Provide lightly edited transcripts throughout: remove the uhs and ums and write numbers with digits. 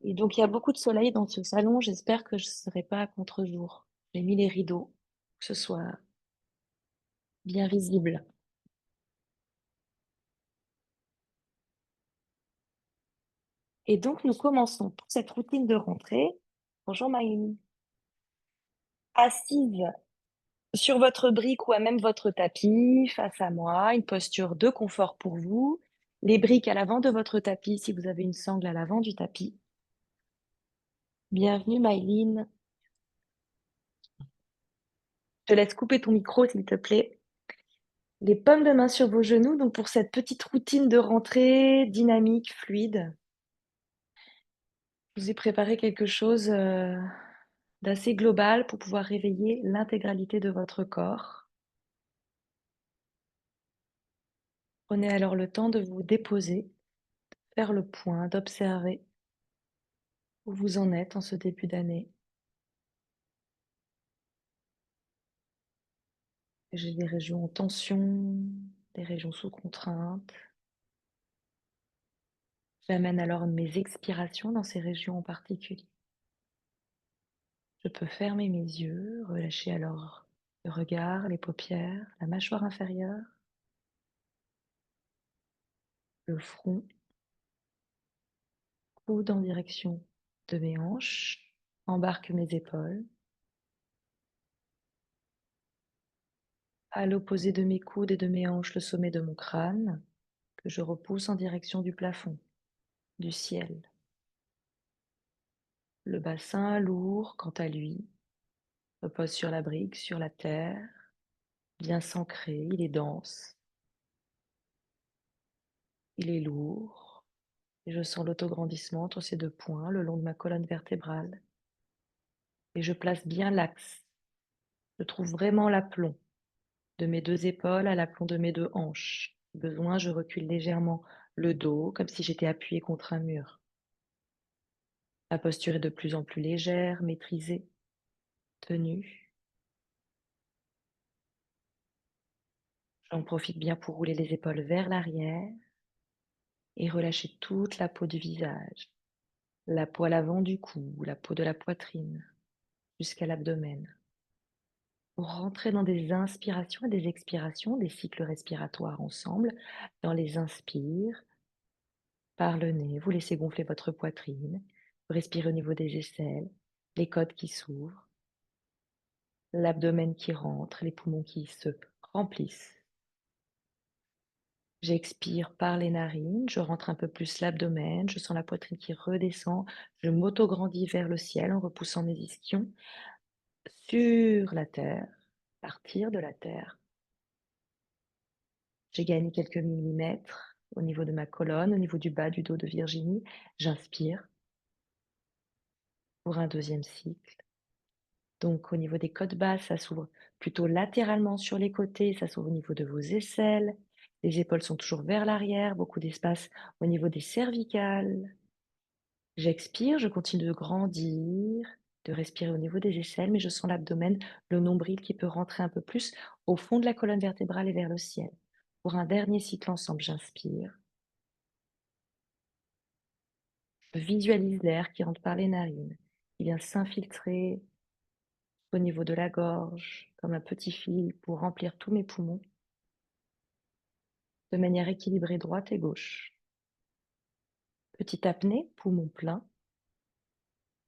Et donc, il y a beaucoup de soleil dans ce salon. J'espère que je ne serai pas à contre-jour. J'ai mis les rideaux, pour que ce soit bien visible. Et donc, nous commençons pour cette routine de rentrée. Bonjour Maïline. Assise sur votre brique ou à même votre tapis, face à moi, une posture de confort pour vous. Les briques à l'avant de votre tapis, si vous avez une sangle à l'avant du tapis. Bienvenue Maïline. Je te laisse couper ton micro, s'il te plaît. Les paumes de main sur vos genoux, donc pour cette petite routine de rentrée dynamique, fluide. Je vous ai préparé quelque chose d'assez global pour pouvoir réveiller l'intégralité de votre corps. Prenez alors le temps de vous déposer, faire le point, d'observer où vous en êtes en ce début d'année. J'ai des régions en tension, des régions sous contrainte. J'amène alors mes expirations dans ces régions en particulier. Je peux fermer mes yeux, relâcher alors le regard, les paupières, la mâchoire inférieure, le front, coude en direction de mes hanches, embarque mes épaules. À l'opposé de mes coudes et de mes hanches, le sommet de mon crâne, que je repousse en direction du plafond, du ciel. Le bassin lourd, quant à lui, repose sur la brique, sur la terre, bien s'ancré, il est dense, il est lourd, et je sens l'autograndissement entre ces deux points, le long de ma colonne vertébrale. Et je place bien l'axe. Je trouve vraiment l'aplomb de mes deux épaules à l'aplomb de mes deux hanches. Si besoin, je recule légèrement le dos, comme si j'étais appuyée contre un mur. La posture est de plus en plus légère, maîtrisée, tenue. J'en profite bien pour rouler les épaules vers l'arrière et relâcher toute la peau du visage, la peau à l'avant du cou, la peau de la poitrine, jusqu'à l'abdomen. Pour rentrer dans des inspirations et des expirations, des cycles respiratoires ensemble. Dans les inspires, par le nez, vous laissez gonfler votre poitrine, vous respirez au niveau des aisselles, les côtes qui s'ouvrent, l'abdomen qui rentre, les poumons qui se remplissent. J'expire par les narines, je rentre un peu plus l'abdomen, je sens la poitrine qui redescend, je m'auto-grandis vers le ciel en repoussant mes ischions sur la terre, partir de la terre. J'ai gagné quelques millimètres au niveau de ma colonne, au niveau du bas du dos de Virginie. J'inspire pour un deuxième cycle. Donc au niveau des côtes basses, ça s'ouvre plutôt latéralement sur les côtés, ça s'ouvre au niveau de vos aisselles. Les épaules sont toujours vers l'arrière, beaucoup d'espace au niveau des cervicales. J'expire, je continue de grandir, de respirer au niveau des aisselles, mais je sens l'abdomen, le nombril qui peut rentrer un peu plus au fond de la colonne vertébrale et vers le ciel. Pour un dernier cycle ensemble, j'inspire. Je visualise l'air qui rentre par les narines, qui vient s'infiltrer au niveau de la gorge, comme un petit fil pour remplir tous mes poumons, de manière équilibrée droite et gauche. Petite apnée, poumon plein.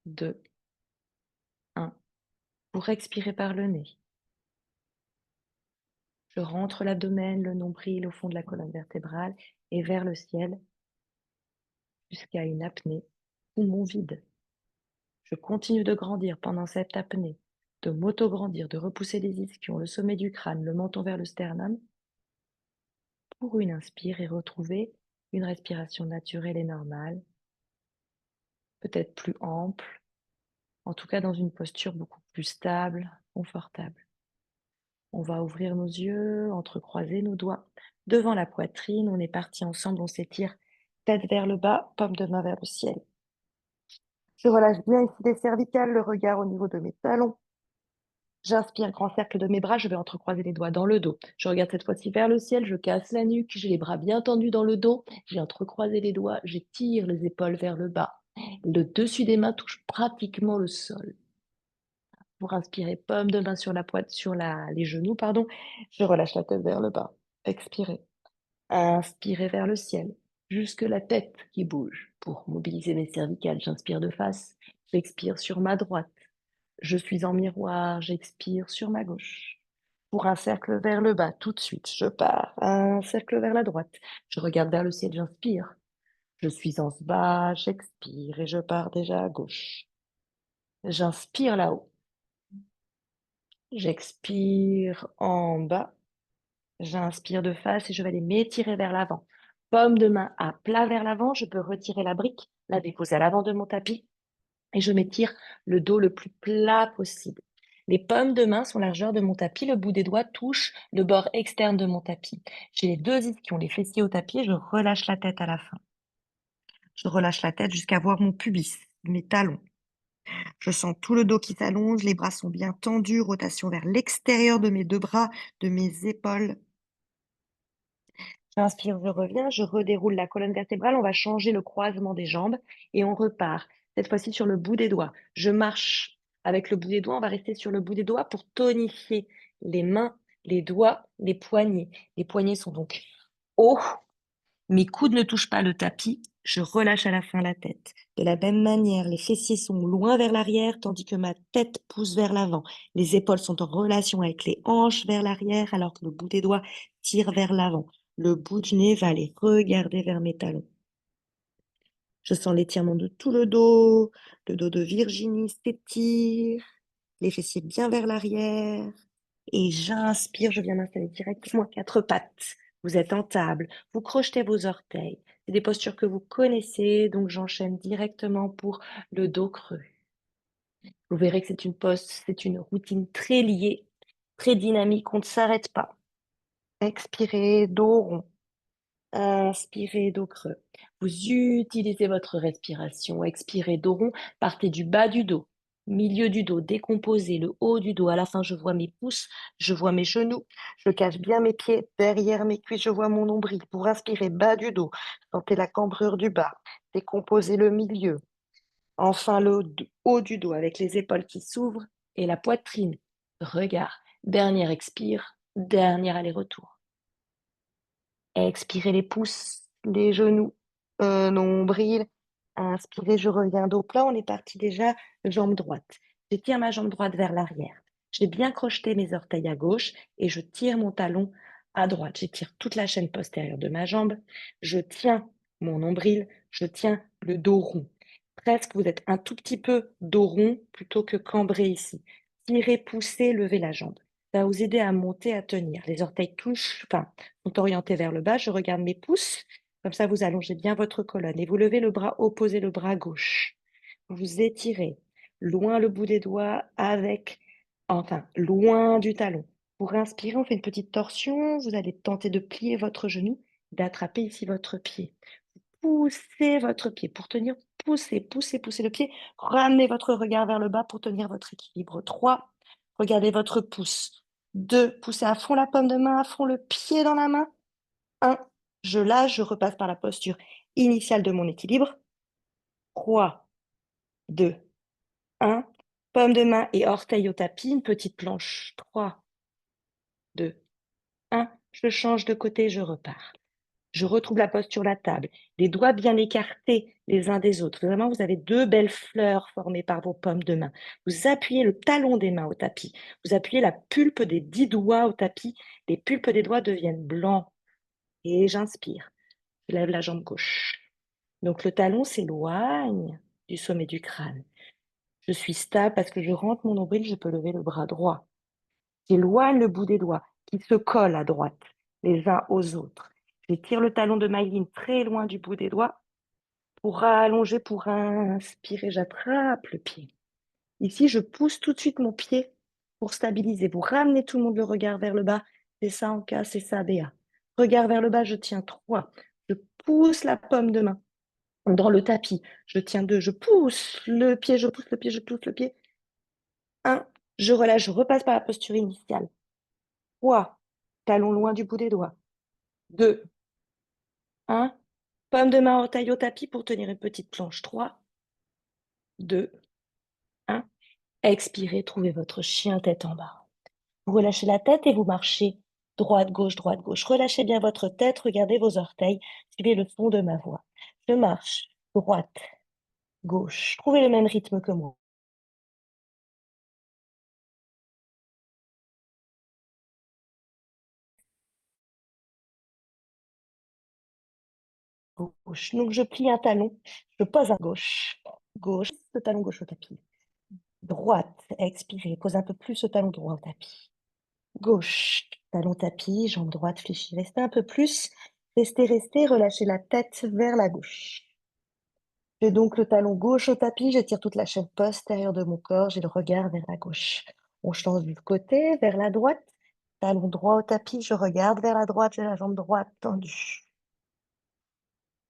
2, 1. Pour expirer par le nez. Je rentre l'abdomen, le nombril au fond de la colonne vertébrale et vers le ciel jusqu'à une apnée, poumon vide. Je continue de grandir pendant cette apnée, de m'auto-grandir, de repousser les ischions, le sommet du crâne, le menton vers le sternum, pour une inspire et retrouver une respiration naturelle et normale, peut-être plus ample, en tout cas dans une posture beaucoup plus stable, confortable. On va ouvrir nos yeux, entrecroiser nos doigts devant la poitrine. On est parti ensemble, on s'étire tête vers le bas, paume de main vers le ciel. Je relâche bien ici les cervicales, le regard au niveau de mes talons. J'inspire, grand cercle de mes bras, je vais entrecroiser les doigts dans le dos. Je regarde cette fois-ci vers le ciel, je casse la nuque, j'ai les bras bien tendus dans le dos, j'ai entrecroisé les doigts, j'étire les épaules vers le bas. Le dessus des mains touche pratiquement le sol. Pour inspirer, paume de main sur la poitrine, les genoux, pardon. Je relâche la tête vers le bas. Expirez. Inspirez vers le ciel. Jusque la tête qui bouge. Pour mobiliser mes cervicales, j'inspire de face. J'expire sur ma droite. Je suis en miroir. J'expire sur ma gauche. Pour un cercle vers le bas, tout de suite, je pars. Un cercle vers la droite. Je regarde vers le ciel, j'inspire. Je suis en bas, j'expire et je pars déjà à gauche. J'inspire là-haut. J'expire en bas. J'inspire de face et je vais aller m'étirer vers l'avant. Paume de main à plat vers l'avant. Je peux retirer la brique, la déposer à l'avant de mon tapis et je m'étire le dos le plus plat possible. Les paumes de main sont largeur de mon tapis. Le bout des doigts touche le bord externe de mon tapis. J'ai les deux ischions, les fessiers au tapis et je relâche la tête à la fin. Je relâche la tête jusqu'à voir mon pubis, mes talons. Je sens tout le dos qui s'allonge, les bras sont bien tendus, rotation vers l'extérieur de mes deux bras, de mes épaules. J'inspire, je reviens, je redéroule la colonne vertébrale, on va changer le croisement des jambes et on repart. Cette fois-ci sur le bout des doigts. Je marche avec le bout des doigts, on va rester sur le bout des doigts pour tonifier les mains, les doigts, les poignets. Les poignets sont donc hauts. Mes coudes ne touchent pas le tapis, je relâche à la fin la tête. De la même manière, les fessiers sont loin vers l'arrière, tandis que ma tête pousse vers l'avant. Les épaules sont en relation avec les hanches vers l'arrière, alors que le bout des doigts tire vers l'avant. Le bout du nez va aller regarder vers mes talons. Je sens l'étirement de tout le dos de Virginie s'étire, les fessiers bien vers l'arrière. Et j'inspire, je viens m'installer directement à quatre pattes. Vous êtes en table, vous crochetez vos orteils. C'est des postures que vous connaissez, donc j'enchaîne directement pour le dos creux. Vous verrez que c'est une routine très liée, très dynamique, on ne s'arrête pas. Expirez, dos rond. Inspirez, dos creux. Vous utilisez votre respiration. Expirez, dos rond. Partez du bas du dos, milieu du dos, décomposez le haut du dos. À la fin, je vois mes pouces, je vois mes genoux. Je cache bien mes pieds derrière mes cuisses. Je vois mon nombril. Pour inspirer, bas du dos. Sentez la cambrure du bas. Décomposez le milieu. Enfin, haut du dos avec les épaules qui s'ouvrent et la poitrine. Regard. Dernier expire. Dernier aller-retour. Expirez les pouces, les genoux, nombril. Inspirez, je reviens dos plat. On est parti déjà, jambe droite. J'étire ma jambe droite vers l'arrière. J'ai bien crocheté mes orteils à gauche et je tire mon talon à droite. J'étire toute la chaîne postérieure de ma jambe. Je tiens mon nombril. Je tiens le dos rond. Presque, vous êtes un tout petit peu dos rond plutôt que cambré ici. Tirez, poussez, levez la jambe. Ça va vous aider à monter, à tenir. Les orteils touchent, enfin, sont orientés vers le bas. Je regarde mes pouces. Comme ça, vous allongez bien votre colonne et vous levez le bras opposé, le bras gauche. Vous étirez loin le bout des doigts loin du talon. Pour inspirer, on fait une petite torsion. Vous allez tenter de plier votre genou, d'attraper ici votre pied. Poussez votre pied pour tenir. Poussez, poussez, poussez le pied. Ramenez votre regard vers le bas pour tenir votre équilibre. 3. Regardez votre pouce. 2. Poussez à fond la paume de main, à fond le pied dans la main. 1. Je lâche, je repasse par la posture initiale de mon équilibre. 3, 2, 1. Paume de main et orteil au tapis, une petite planche. 3, 2, 1. Je change de côté, je repars. Je retrouve la posture la table, les doigts bien écartés les uns des autres. Vraiment, vous avez deux belles fleurs formées par vos paumes de main. Vous appuyez le talon des mains au tapis. Vous appuyez la pulpe des 10 doigts au tapis. Les pulpes des doigts deviennent blancs. Et j'inspire. Je lève la jambe gauche. Donc le talon s'éloigne du sommet du crâne. Je suis stable parce que je rentre mon nombril, je peux lever le bras droit. J'éloigne le bout des doigts qui se collent à droite, les uns aux autres. J'étire le talon de ma ligne très loin du bout des doigts pour rallonger, pour inspirer, j'attrape le pied. Ici, je pousse tout de suite mon pied pour stabiliser. Vous ramenez tout le monde le regard vers le bas. C'est ça en cas, c'est ça BA. Regard vers le bas, je tiens 3. Je pousse la paume de main dans le tapis. Je tiens 2. Je pousse le pied, je pousse le pied, je pousse le pied. 1. Je relâche, je repasse par la posture initiale. 3. Talon loin du bout des doigts. 2. 1. Paume de main en taille au tapis pour tenir une petite planche. 3. 2, 1. Expirez, trouvez votre chien tête en bas. Vous relâchez la tête et vous marchez droite, gauche, droite, gauche. Relâchez bien votre tête, regardez vos orteils, suivez le son de ma voix. Je marche droite, gauche. Trouvez le même rythme que moi. Gauche. Donc je plie un talon, je pose à gauche. Gauche, le talon gauche au tapis. Droite, expirez, pose un peu plus le talon droit au tapis. Gauche, talon tapis, jambe droite fléchie. Restez un peu plus. Restez, restez, relâchez la tête vers la gauche. J'ai donc le talon gauche au tapis, j'étire toute la chaîne postérieure de mon corps, j'ai le regard vers la gauche. On change du côté, vers la droite. Talon droit au tapis, je regarde vers la droite, j'ai la jambe droite tendue.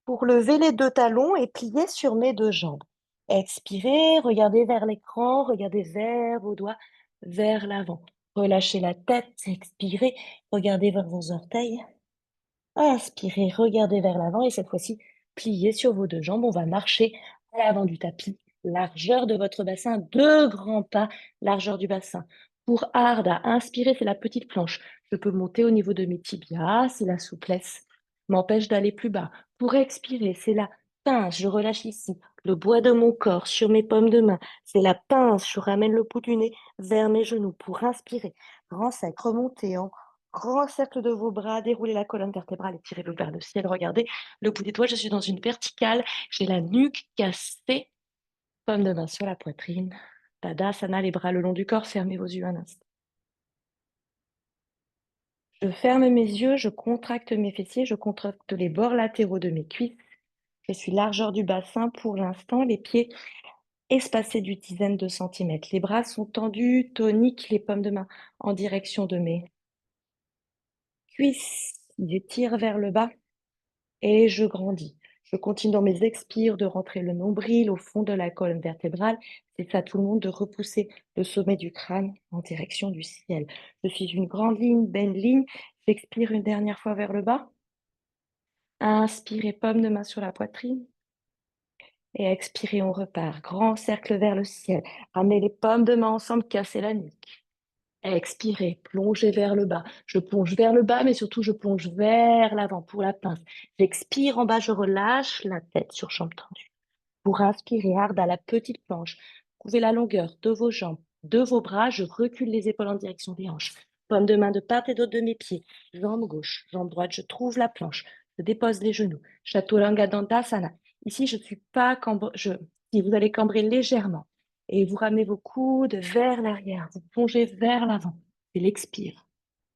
Pour lever les deux talons et plier sur mes deux jambes. Expirez, regardez vers l'écran, regardez vers vos doigts, vers l'avant. Relâchez la tête, expirez, regardez vers vos orteils. Inspirez, regardez vers l'avant et cette fois-ci, pliez sur vos deux jambes. On va marcher à l'avant du tapis, largeur de votre bassin, deux grands pas, largeur du bassin. Pour Arda, inspirez, c'est la petite planche. Je peux monter au niveau de mes tibias si la souplesse m'empêche d'aller plus bas. Pour expirer, c'est la pince, je relâche ici le bois de mon corps sur mes paumes de main. C'est la pince, je ramène le bout du nez vers mes genoux. Pour inspirer, grand sec, remontez en grand cercle de vos bras, déroulez la colonne vertébrale et tirez-le vers le ciel. Regardez le bout des doigts, je suis dans une verticale, j'ai la nuque cassée, paume de main sur la poitrine. Tadasana, les bras le long du corps, fermez vos yeux un instant. Je ferme mes yeux, je contracte mes fessiers, je contracte les bords latéraux de mes cuisses. Je suis largeur du bassin pour l'instant, les pieds espacés d'une dizaine de centimètres. Les bras sont tendus, toniques, les paumes de main en direction de mes cuisses. J'étire vers le bas. Et je grandis. Je continue dans mes expires de rentrer le nombril au fond de la colonne vertébrale. C'est à tout le monde de repousser le sommet du crâne en direction du ciel. Je suis une grande ligne, belle ligne. J'expire une dernière fois vers le bas. Inspirez, paume de main sur la poitrine. Et expirez, on repart. Grand cercle vers le ciel. Ramenez les paumes de main ensemble, cassez la nuque. Expirez, plongez vers le bas. Je plonge vers le bas, mais surtout je plonge vers l'avant pour la pince. J'expire en bas, je relâche la tête sur jambe tendue. Pour inspirer, harde à la petite planche. Trouvez la longueur de vos jambes, de vos bras. Je recule les épaules en direction des hanches. Paume de main de part et d'autre de mes pieds. Jambe gauche, jambe droite. Je trouve la planche. Je dépose les genoux. Chaturanga Dandasana. Ici, je ne suis pas cambré. Si vous allez cambrer légèrement et vous ramenez vos coudes vers l'arrière, vous plongez vers l'avant. C'est l'expire.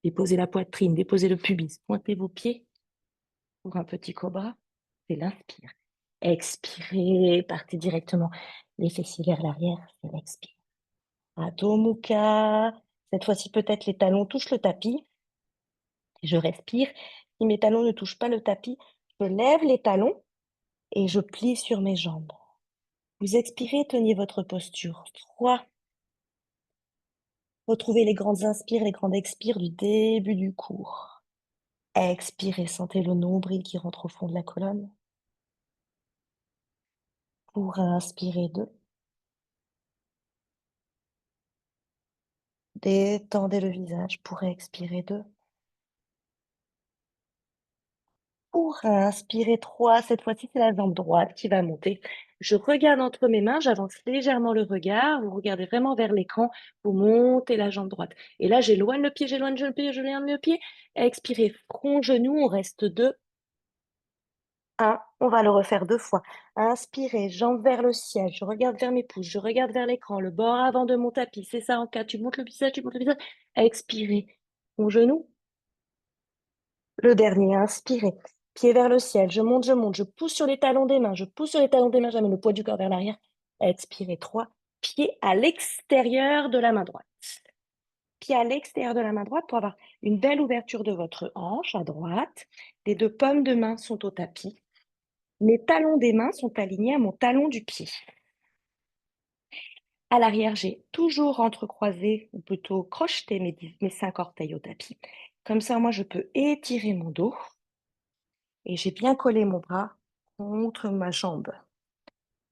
Déposez la poitrine, déposez le pubis. Pointez vos pieds pour un petit cobra. C'est l'inspire. Expirez, partez directement les fessiers vers l'arrière, c'est l'expire. Adho Mukha. Cette fois-ci, peut-être les talons touchent le tapis. Je respire. Si mes talons ne touchent pas le tapis, je lève les talons et je plie sur mes jambes. Vous expirez, tenez votre posture. 3. Retrouvez les grandes inspires, les grandes expires du début du cours. Expirez, sentez le nombril qui rentre au fond de la colonne. Pour inspirer 2. Détendez le visage pour expirer 2. Pour inspirer 3, cette fois-ci, c'est la jambe droite qui va monter. Je regarde entre mes mains, j'avance légèrement le regard. Vous regardez vraiment vers l'écran. Vous montez la jambe droite. Et là, j'éloigne le pied, j'éloigne le pied, j'éloigne le pied. Expirez, front, genou, on reste 2. 1. On va le refaire 2 fois. Inspirez, jambes vers le ciel. Je regarde vers mes pouces, je regarde vers l'écran, le bord avant de mon tapis. C'est ça en 4. Tu montes le visage, tu montes le visage. Expirez, front, genou. Le dernier, inspirez. Pied vers le ciel, je monte, je pousse sur les talons des mains, je pousse sur les talons des mains, j'amène le poids du corps vers l'arrière. Expirez, 3. Pied à l'extérieur de la main droite. Pied à l'extérieur de la main droite pour avoir une belle ouverture de votre hanche à droite. Les deux paumes de main sont au tapis. Mes talons des mains sont alignés à mon talon du pied. À l'arrière, j'ai toujours entrecroisé, ou plutôt crocheté mes 5 orteils au tapis. Comme ça, moi, je peux étirer mon dos. Et j'ai bien collé mon bras contre ma jambe.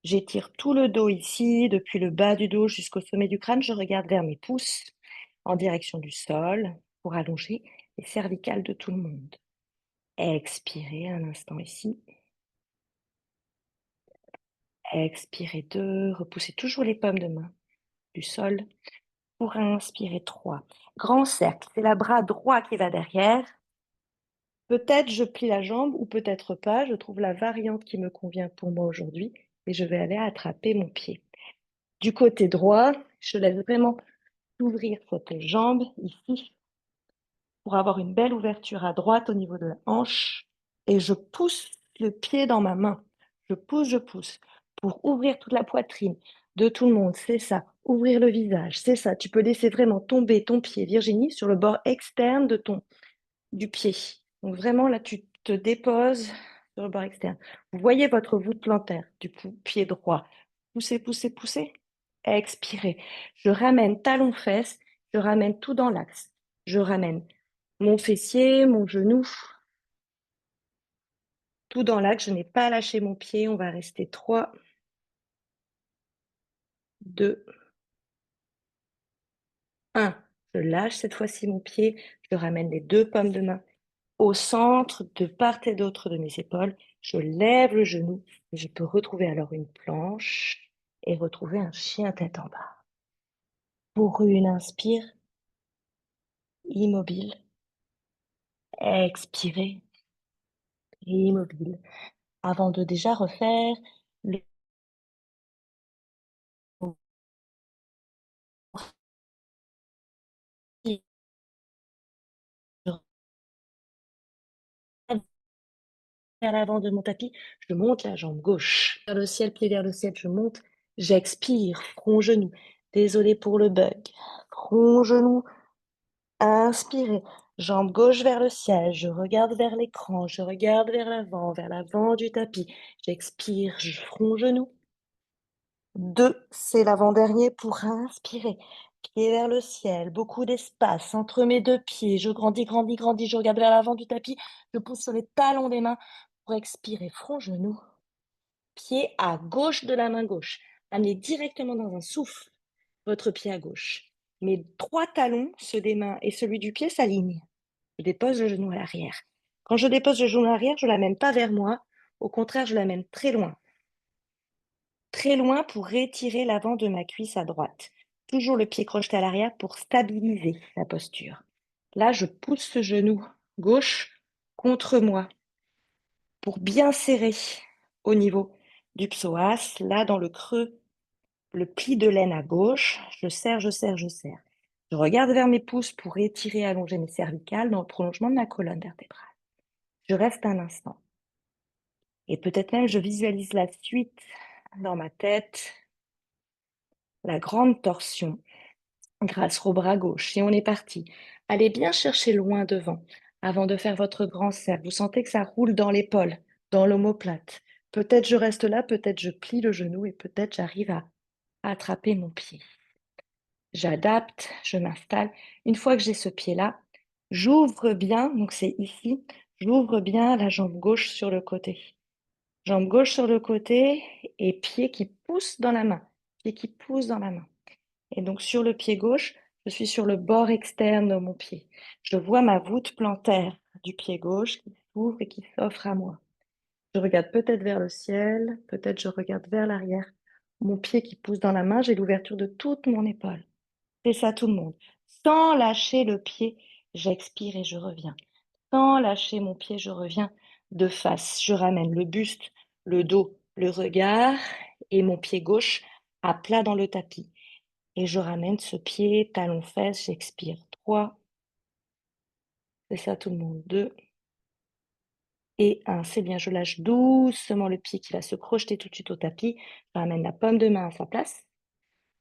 J'étire tout le dos ici, depuis le bas du dos jusqu'au sommet du crâne. Je regarde vers mes pouces en direction du sol pour allonger les cervicales de tout le monde. Expirez un instant ici. Expirez 2, repoussez toujours les paumes de main du sol. Pour inspirer 3. Grand cercle, c'est le bras droit qui va derrière. Peut-être je plie la jambe ou peut-être pas. Je trouve la variante qui me convient pour moi aujourd'hui et je vais aller attraper mon pied. Du côté droit, je laisse vraiment ouvrir cette jambe ici pour avoir une belle ouverture à droite au niveau de la hanche et je pousse le pied dans ma main. Je pousse pour ouvrir toute la poitrine de tout le monde. C'est ça, ouvrir le visage, c'est ça. Tu peux laisser vraiment tomber ton pied, Virginie, sur le bord externe du pied. Donc vraiment, là, tu te déposes sur le bord externe. Vous voyez votre voûte plantaire du pied droit. Poussez, poussez, poussez. Expirez. Je ramène talon-fesse, je ramène tout dans l'axe. Je ramène mon fessier, mon genou, tout dans l'axe. Je n'ai pas lâché mon pied. On va rester 3, 2, 1. Je lâche cette fois-ci mon pied. Je ramène les 2 paumes de main au centre, de part et d'autre de mes épaules. Je lève le genou et je peux retrouver alors une planche et retrouver un chien tête en bas. Pour une inspire, immobile. Expirez, immobile. Avant de déjà refaire le je reviens vers l'avant de mon tapis, je monte la jambe gauche vers le ciel, pied vers le ciel, je monte, j'expire, front genou. Désolée pour le bug. Front genou, inspirez, jambe gauche vers le ciel, je regarde vers l'écran, je regarde vers l'avant du tapis. J'expire, je front genou. 2, c'est l'avant-dernier pour inspirer. Pied vers le ciel, beaucoup d'espace entre mes 2 pieds. Je grandis, grandis, grandis, je regarde vers l'avant du tapis, je pousse sur les talons des mains pour expirer, front genou. Pied à gauche de la main gauche. Amenez directement dans un souffle votre pied à gauche. Mes 3 talons, ceux des mains et celui du pied, s'alignent. Je dépose le genou à l'arrière. Quand je dépose le genou à l'arrière, je ne l'amène pas vers moi. Au contraire, je l'amène très loin. Très loin pour étirer l'avant de ma cuisse à droite. Toujours le pied crocheté à l'arrière pour stabiliser la posture. Là, je pousse ce genou gauche contre moi pour bien serrer au niveau du psoas. Là, dans le creux, le pli de l'aine à gauche. Je serre, je serre, je serre. Je regarde vers mes pouces pour étirer, allonger mes cervicales dans le prolongement de ma colonne vertébrale. Je reste un instant. Et peut-être même je visualise la suite dans ma tête, la grande torsion grâce au bras gauche. Et on est parti. Allez bien chercher loin devant avant de faire votre grand cercle. Vous sentez que ça roule dans l'épaule, dans l'omoplate. Peut-être je reste là, peut-être je plie le genou et peut-être j'arrive à attraper mon pied. J'adapte, je m'installe. Une fois que j'ai ce pied-là, j'ouvre bien, donc c'est ici, j'ouvre bien la jambe gauche sur le côté. Jambe gauche sur le côté et pied qui pousse dans la main. Pied qui pousse dans la main. Et donc sur le pied gauche, je suis sur le bord externe de mon pied. Je vois ma voûte plantaire du pied gauche qui s'ouvre et qui s'offre à moi. Je regarde peut-être vers le ciel, peut-être je regarde vers l'arrière. Mon pied qui pousse dans la main, j'ai l'ouverture de toute mon épaule. C'est ça tout le monde. Sans lâcher le pied, j'expire et je reviens. Sans lâcher mon pied, je reviens de face. Je ramène le buste, le dos, le regard et mon pied gauche à plat dans le tapis. Et je ramène ce pied, talon-fesse, j'expire. 3, c'est ça tout le monde. 2 et 1. C'est bien, je lâche doucement le pied qui va se projeter tout de suite au tapis. Je ramène la paume de main à sa place.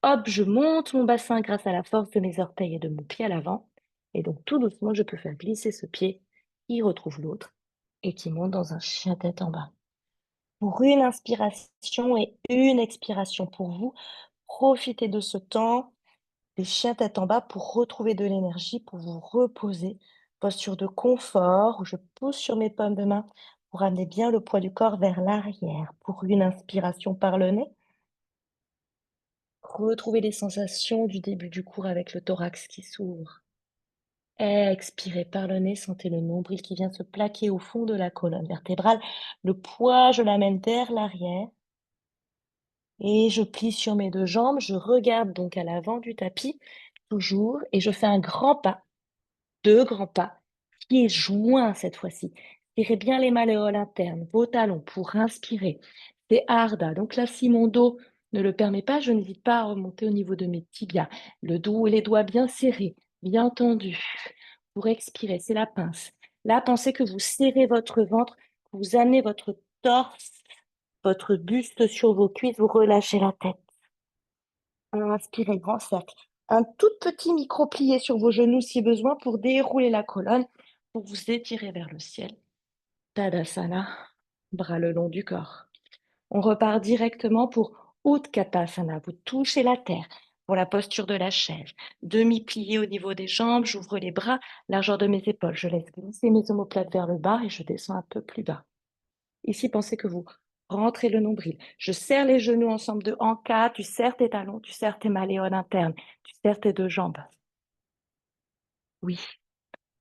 Hop, je monte mon bassin grâce à la force de mes orteils et de mon pied à l'avant. Et donc tout doucement, je peux faire glisser ce pied qui retrouve l'autre et qui monte dans un chien tête en bas. Pour une inspiration et une expiration pour vous, profitez de ce temps des chiens tête en bas pour retrouver de l'énergie, pour vous reposer. Posture de confort où je pousse sur mes paumes de main pour amener bien le poids du corps vers l'arrière. Pour une inspiration par le nez, Retrouvez les sensations du début du cours avec le thorax qui s'ouvre. Expirez par le nez, sentez le nombril qui vient se plaquer au fond de la colonne vertébrale. Le poids, je l'amène vers l'arrière et je plie sur mes deux jambes. Je regarde donc à l'avant du tapis, toujours, et je fais un grand pas, deux grands pas, pieds joints cette fois-ci. Tirez bien les malléoles internes, vos talons pour inspirer. C'est Ardha. Donc là, si mon dos ne le permet pas, je n'hésite pas à remonter au niveau de mes tibias. Le dos et les doigts bien serrés, bien tendus. Pour expirer, c'est la pince. Là, pensez que vous serrez votre ventre, que vous amenez votre torse, votre buste sur vos cuisses, vous relâchez la tête. Inspirez, grand cercle. Un tout petit micro-plié sur vos genoux si besoin pour dérouler la colonne, pour vous étirer vers le ciel. Tadasana, bras le long du corps. On repart directement pour Utkatasana. Vous touchez la terre pour la posture de la chaise. Demi-plié au niveau des jambes, j'ouvre les bras, largeur de mes épaules. Je laisse glisser mes omoplates vers le bas et je descends un peu plus bas. Ici, pensez que vous rentrez le nombril. Je serre les genoux ensemble de en K. Tu serres tes talons, tu serres tes malléoles internes, tu serres tes deux jambes. Oui,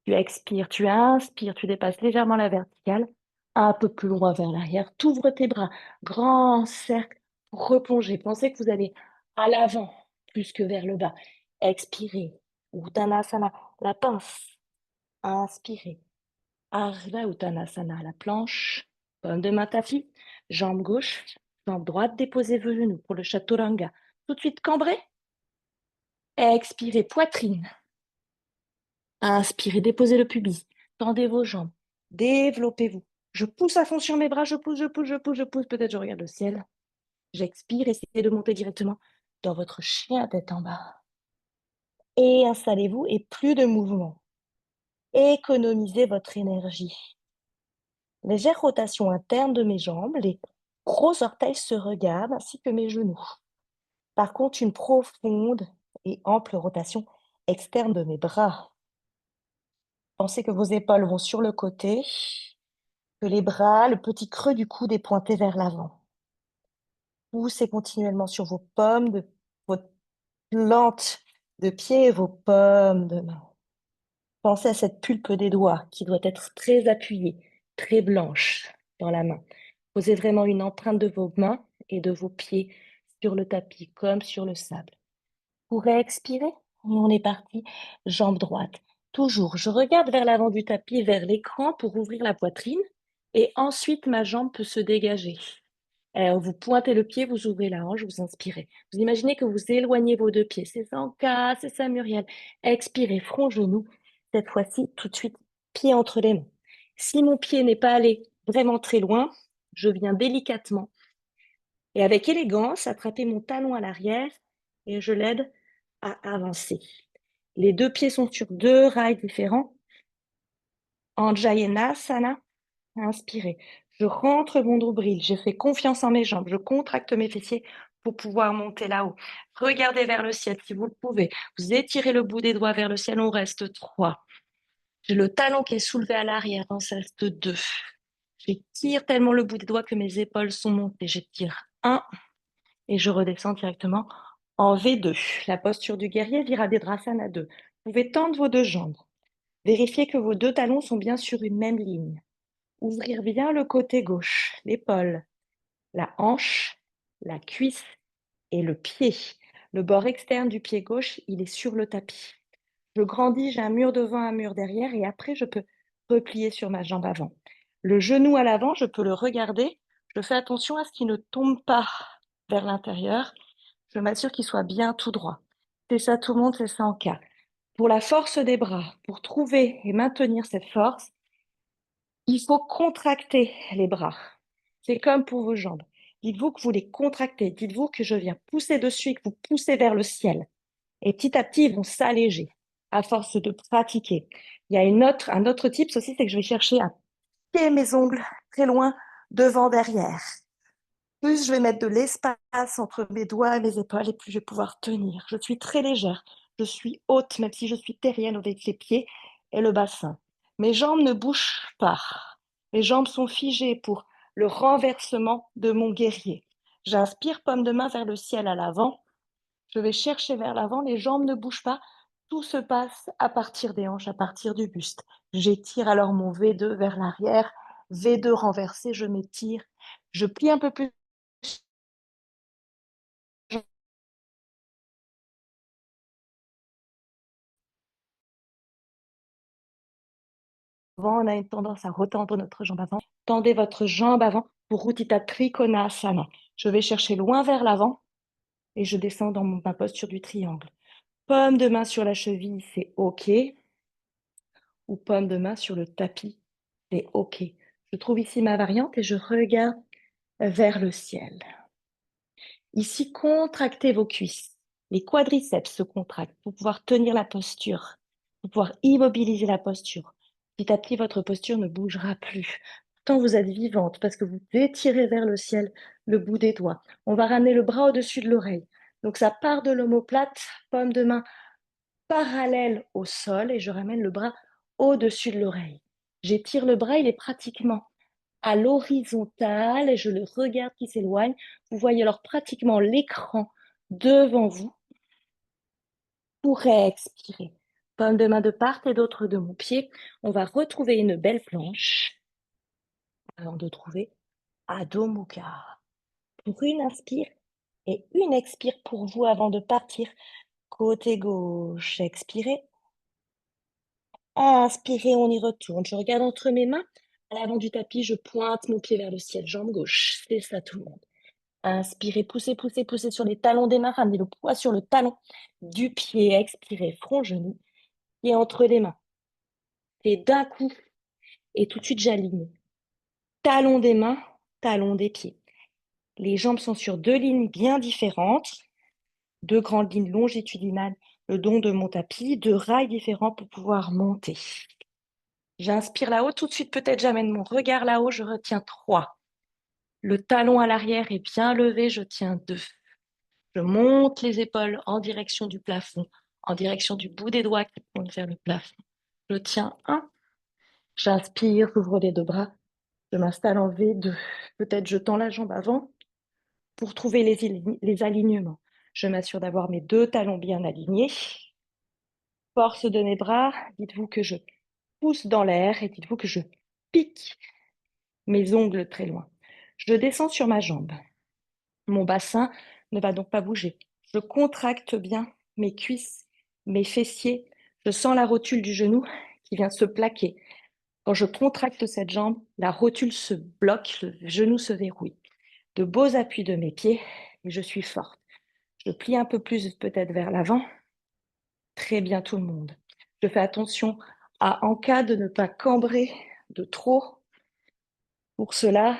tu expires, tu inspires, tu dépasses légèrement la verticale, un peu plus loin vers l'arrière. Tu ouvres tes bras, grand cercle pour replonger. Pensez que vous allez à l'avant plus que vers le bas. Expirez. Uttanasana, la pince. Inspirez. Ardha Uttanasana, la planche. Paume de main tapis. Jambe gauche, jambe droite, déposez vos genoux pour le chaturanga. Tout de suite cambré. Expirez, poitrine. Inspirez, déposez le pubis. Tendez vos jambes. Développez-vous. Je pousse à fond sur mes bras, je pousse, je pousse, je pousse, je pousse. Peut-être je regarde le ciel. J'expire, essayez de monter directement dans votre chien tête en bas. Et installez-vous et plus de mouvement. Économisez votre énergie. Légère rotation interne de mes jambes, les gros orteils se regardent ainsi que mes genoux. Par contre, une profonde et ample rotation externe de mes bras. Pensez que vos épaules vont sur le côté, que les bras, le petit creux du coude est pointé vers l'avant. Poussez continuellement sur vos pommes, vos plantes de pied et vos pommes de main. Pensez à cette pulpe des doigts qui doit être très appuyée, très blanche dans la main. Posez vraiment une empreinte de vos mains et de vos pieds sur le tapis, comme sur le sable. Pour expirer, on est parti. Jambe droite. Toujours, je regarde vers l'avant du tapis, vers l'écran pour ouvrir la poitrine. Et ensuite, ma jambe peut se dégager. Alors, vous pointez le pied, vous ouvrez la hanche, vous inspirez. Vous imaginez que vous éloignez vos deux pieds. C'est ça, Anka, c'est ça, Muriel. Expirez, front, genou. Cette fois-ci, tout de suite, pied entre les mains. Si mon pied n'est pas allé vraiment très loin, je viens délicatement et avec élégance attraper mon talon à l'arrière et je l'aide à avancer. Les deux pieds sont sur deux rails différents. Anjayenasana, inspirez. Je rentre mon nombril, je fais confiance en mes jambes, je contracte mes fessiers pour pouvoir monter là-haut. Regardez vers le ciel si vous le pouvez. Vous étirez le bout des doigts vers le ciel, on reste 3. J'ai le talon qui est soulevé à l'arrière, on reste 2. J'étire tellement le bout des doigts que mes épaules sont montées. J'étire 1 et je redescends directement en V2. La posture du guerrier, Virabhadrasana 2. Vous pouvez tendre vos deux jambes. Vérifiez que vos deux talons sont bien sur une même ligne. Ouvrir bien le côté gauche, l'épaule, la hanche, la cuisse et le pied. Le bord externe du pied gauche, il est sur le tapis. Je grandis, j'ai un mur devant, un mur derrière et après, je peux replier sur ma jambe avant. Le genou à l'avant, je peux le regarder. Je fais attention à ce qu'il ne tombe pas vers l'intérieur. Je m'assure qu'il soit bien tout droit. C'est ça, tout le monde, c'est ça en cas. Pour la force des bras, pour trouver et maintenir cette force, il faut contracter les bras. C'est comme pour vos jambes. Dites-vous que vous les contractez. Dites-vous que je viens pousser dessus et que vous poussez vers le ciel. Et petit à petit, ils vont s'alléger à force de pratiquer. Il y a un autre type aussi, c'est que je vais chercher à pied mes ongles très loin, devant, derrière. Plus je vais mettre de l'espace entre mes doigts et mes épaules, et plus je vais pouvoir tenir. Je suis très légère. Je suis haute, même si je suis terrienne avec les pieds et le bassin. Mes jambes ne bougent pas. Mes jambes sont figées pour le renversement de mon guerrier. J'inspire, paume de main vers le ciel à l'avant. Je vais chercher vers l'avant, les jambes ne bougent pas. Tout se passe à partir des hanches, à partir du buste. J'étire alors mon V2 vers l'arrière, V2 renversé, je m'étire. Je plie un peu plus avant, on a une tendance à retendre notre jambe avant. Tendez votre jambe avant pour Utthita Trikonasana. Je vais chercher loin vers l'avant et je descends dans ma posture du triangle. Paume de main sur la cheville, c'est OK. Ou paume de main sur le tapis, c'est OK. Je trouve ici ma variante et je regarde vers le ciel. Ici, contractez vos cuisses. Les quadriceps se contractent pour pouvoir tenir la posture, pour pouvoir immobiliser la posture. Petit à petit, votre posture ne bougera plus. Tant vous êtes vivante parce que vous étirez vers le ciel le bout des doigts. On va ramener le bras au-dessus de l'oreille. Donc ça part de l'omoplate, paume de main parallèle au sol et je ramène le bras au-dessus de l'oreille. J'étire le bras, il est pratiquement à l'horizontale et je le regarde qui s'éloigne. Vous voyez alors pratiquement l'écran devant vous pour expirer. Paume de main de part et d'autre de mon pied. On va retrouver une belle planche avant de trouver Adho Mukha. Pour une inspire et une expire pour vous avant de partir. Côté gauche, expirez. Inspirez, on y retourne. Je regarde entre mes mains. À l'avant du tapis, je pointe mon pied vers le ciel. Jambe gauche. C'est ça tout le monde. Inspirez, poussez, poussez, poussez sur les talons des mains. Ramenez le poids sur le talon du pied. Expirez, front, genou. Et entre les mains. Et d'un coup, et tout de suite, j'aligne. Talons des mains, talons des pieds. Les jambes sont sur deux lignes bien différentes. Deux grandes lignes longitudinales, le long de mon tapis. Deux rails différents pour pouvoir monter. J'inspire là-haut, tout de suite, peut-être j'amène mon regard là-haut, je retiens 3. Le talon à l'arrière est bien levé, je tiens 2. Je monte les épaules en direction du plafond, en direction du bout des doigts qui pointent vers le plafond. Je tiens 1. J'inspire, j'ouvre les deux bras, je m'installe en V2. Peut-être je tends la jambe avant pour trouver les alignements. Je m'assure d'avoir mes deux talons bien alignés. Force de mes bras, dites-vous que je pousse dans l'air et dites-vous que je pique mes ongles très loin. Je descends sur ma jambe. Mon bassin ne va donc pas bouger. Je contracte bien mes cuisses, mes fessiers. Je sens la rotule du genou qui vient se plaquer. Quand je contracte cette jambe, la rotule se bloque, le genou se verrouille. De beaux appuis de mes pieds et je suis forte. Je plie un peu plus peut-être vers l'avant. Très bien tout le monde. Je fais attention en cas de ne pas cambrer de trop. Pour cela,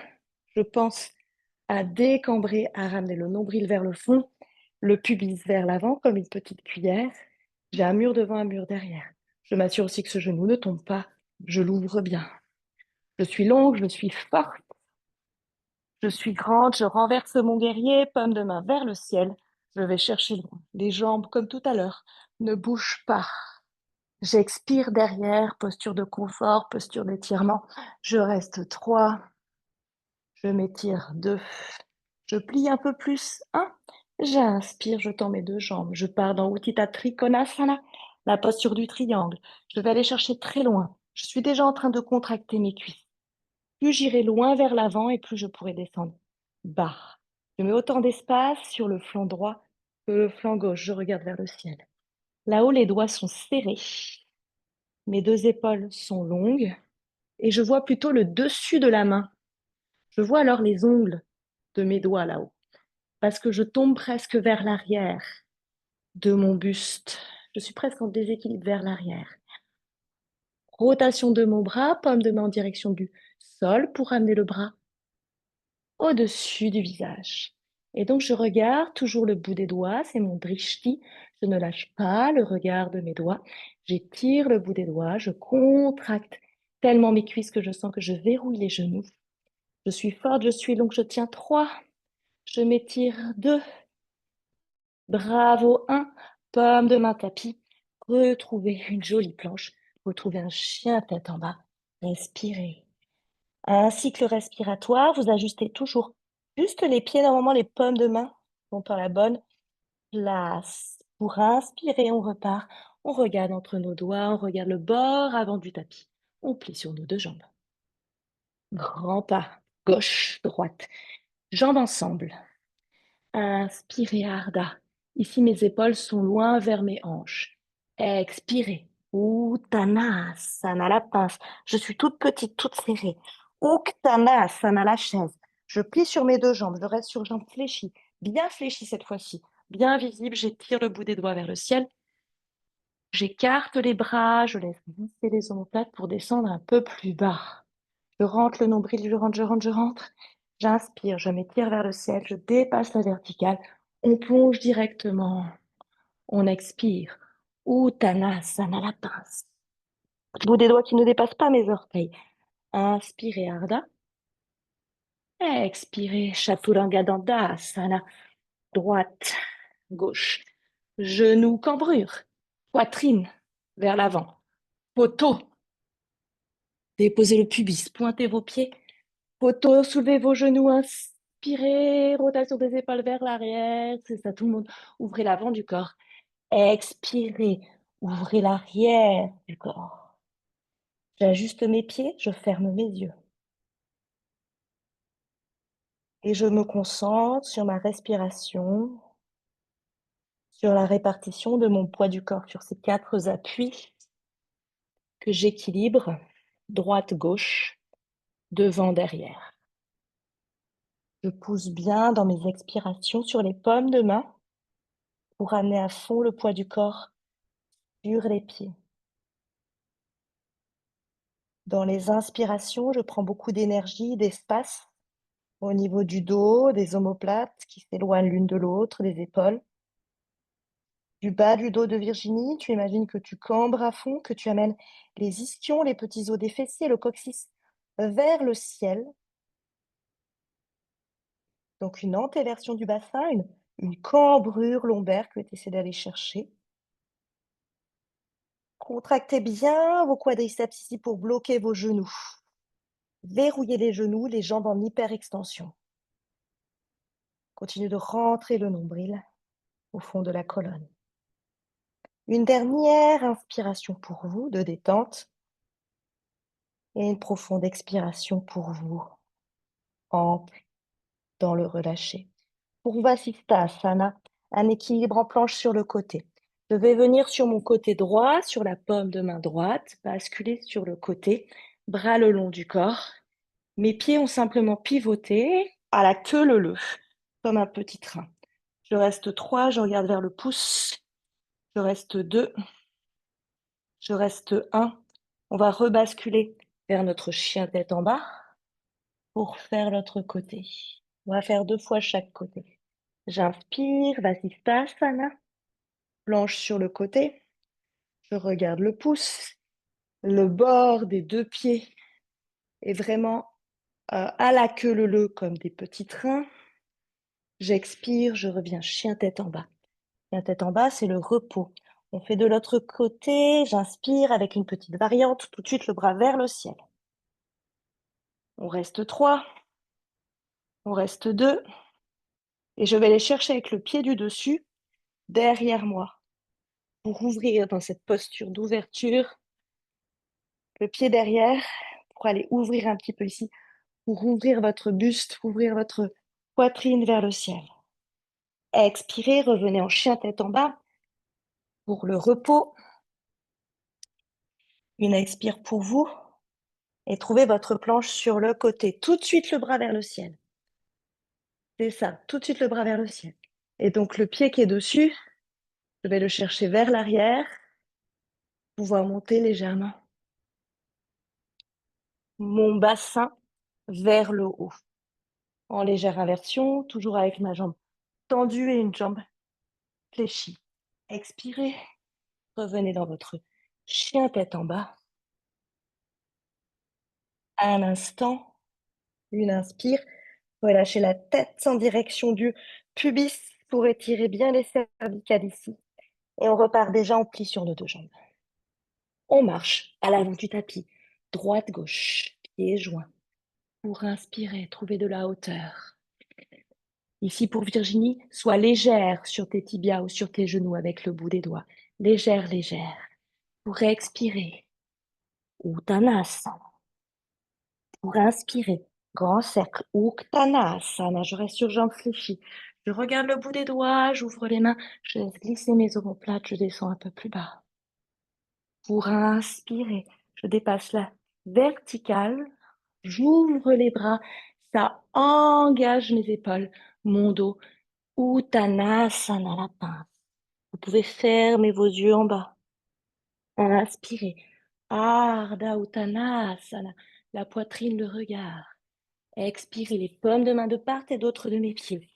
je pense à décambrer, à ramener le nombril vers le fond, le pubis vers l'avant comme une petite cuillère. J'ai un mur devant, un mur derrière. Je m'assure aussi que ce genou ne tombe pas. Je l'ouvre bien. Je suis longue, je suis forte. Je suis grande, je renverse mon guerrier, paume de main vers le ciel. Je vais chercher loin. Les jambes, comme tout à l'heure, ne bougent pas. J'expire derrière, posture de confort, posture d'étirement. Je reste 3. Je m'étire 2. Je plie un peu plus 1. J'inspire, je tends mes deux jambes. Je pars dans Utthita Trikonasana, la posture du triangle. Je vais aller chercher très loin. Je suis déjà en train de contracter mes cuisses. Plus j'irai loin vers l'avant et plus je pourrai descendre bas. Je mets autant d'espace sur le flanc droit que le flanc gauche. Je regarde vers le ciel. Là-haut, les doigts sont serrés. Mes deux épaules sont longues et je vois plutôt le dessus de la main. Je vois alors les ongles de mes doigts là-haut parce que je tombe presque vers l'arrière de mon buste. Je suis presque en déséquilibre vers l'arrière. Rotation de mon bras, paume de main en direction du sol pour amener le bras au-dessus du visage. Et donc, je regarde toujours le bout des doigts, c'est mon drishti. Je ne lâche pas le regard de mes doigts. J'étire le bout des doigts, je contracte tellement mes cuisses que je sens que je verrouille les genoux. Je suis forte, je suis longue, je tiens 3. Je m'étire 2. Bravo 1. Paume de main tapis. Retrouvez une jolie planche. Retrouvez un chien tête en bas. Respirez. Un cycle respiratoire, vous ajustez toujours juste les pieds, normalement les paumes de main sont à la bonne place. Pour inspirer, on repart. On regarde entre nos doigts, on regarde le bord avant du tapis. On plie sur nos deux jambes. Grand pas, gauche, droite, jambes ensemble. Inspirez, Ardha. Ici, mes épaules sont loin vers mes hanches. Expirez. Uttanasana, la pince. Je suis toute petite, toute serrée. Uttanasana, la chaise. Je plie sur mes deux jambes. Je reste sur jambes fléchies. Bien fléchies cette fois-ci. Bien visible. J'étire le bout des doigts vers le ciel. J'écarte les bras. Je laisse glisser les omoplates pour descendre un peu plus bas. Je rentre le nombril. Je rentre, je rentre, je rentre. J'inspire, je m'étire vers le ciel, je dépasse la verticale, on plonge directement, on expire. Uttanasana, la pince. Bout des doigts qui ne dépassent pas mes orteils. Inspirez, Ardha. Expirez, Chaturanga Dandasana. Droite, gauche. Genou, cambrure. Poitrine vers l'avant. Poteau. Déposez le pubis, pointez vos pieds. Poteau, soulevez vos genoux, inspirez, rotation des épaules vers l'arrière, c'est ça, tout le monde. Ouvrez l'avant du corps. Expirez, ouvrez l'arrière du corps. J'ajuste mes pieds, je ferme mes yeux. Et je me concentre sur ma respiration, sur la répartition de mon poids du corps sur ces quatre appuis que j'équilibre, droite-gauche, devant-derrière. Je pousse bien dans mes expirations sur les paumes de main pour amener à fond le poids du corps sur les pieds. Dans les inspirations, je prends beaucoup d'énergie, d'espace au niveau du dos, des omoplates qui s'éloignent l'une de l'autre, des épaules. Du bas du dos de Virginie, tu imagines que tu cambres à fond, que tu amènes les ischions, les petits os des fessiers, le coccyx vers le ciel. Donc une antéversion du bassin, une cambrure lombaire que tu essaies d'aller chercher. Contractez bien vos quadriceps ici pour bloquer vos genoux. Verrouillez les genoux, les jambes en hyperextension. Continue de rentrer le nombril au fond de la colonne. Une dernière inspiration pour vous de détente et une profonde expiration pour vous, ample dans le relâché. Pour Vasisthasana, un équilibre en planche sur le côté. Je vais venir sur mon côté droit, sur la paume de main droite, basculer sur le côté, bras le long du corps. Mes pieds ont simplement pivoté à la queue leu-leu, comme un petit train. Je reste 3, je regarde vers le pouce. Je reste 2, je reste 1. On va rebasculer vers notre chien tête en bas pour faire l'autre côté. On va faire 2 fois chaque côté. J'inspire, Vasisthasana, planche sur le côté. Je regarde le pouce, le bord des 2 pieds est vraiment à la queue leu-leu comme des petits trains. J'expire, je reviens chien tête en bas. Chien tête en bas, c'est le repos. On fait de l'autre côté, j'inspire avec une petite variante, tout de suite le bras vers le ciel. On reste 3, on reste 2, et je vais les chercher avec le pied du dessus, derrière moi, pour ouvrir dans cette posture d'ouverture, le pied derrière, pour aller ouvrir un petit peu ici, pour ouvrir votre buste, ouvrir votre poitrine vers le ciel. Expirez, revenez en chien tête en bas, pour le repos. Une expire pour vous, et trouvez votre planche sur le côté. Tout de suite le bras vers le ciel. C'est ça, tout de suite le bras vers le ciel. Et donc le pied qui est dessus, je vais le chercher vers l'arrière, pouvoir monter légèrement. Mon bassin vers le haut. En légère inversion, toujours avec ma jambe tendue et une jambe fléchie. Expirez, revenez dans votre chien tête en bas. Un instant, une inspire, relâchez la tête en direction du pubis pour étirer bien les cervicales ici. Et on repart déjà en pli sur nos deux jambes. On marche à l'avant du tapis, droite-gauche, pieds joints. Pour inspirer, trouver de la hauteur. Ici pour Virginie, sois légère sur tes tibias ou sur tes genoux avec le bout des doigts. Légère, légère. Pour expirer, Uttanasana. Pour inspirer, grand cercle, Uttanasana. Je reste sur jambes fléchies. Je regarde le bout des doigts, j'ouvre les mains, je laisse glisser mes omoplates, je descends un peu plus bas. Pour inspirer, je dépasse la verticale, j'ouvre les bras, ça engage mes épaules, mon dos. Uttanasana, la pince. Vous pouvez fermer vos yeux en bas. Inspirez. Ardha Uttanasana, la poitrine, le regard. Expirez les paumes de main de part et d'autre de mes pieds.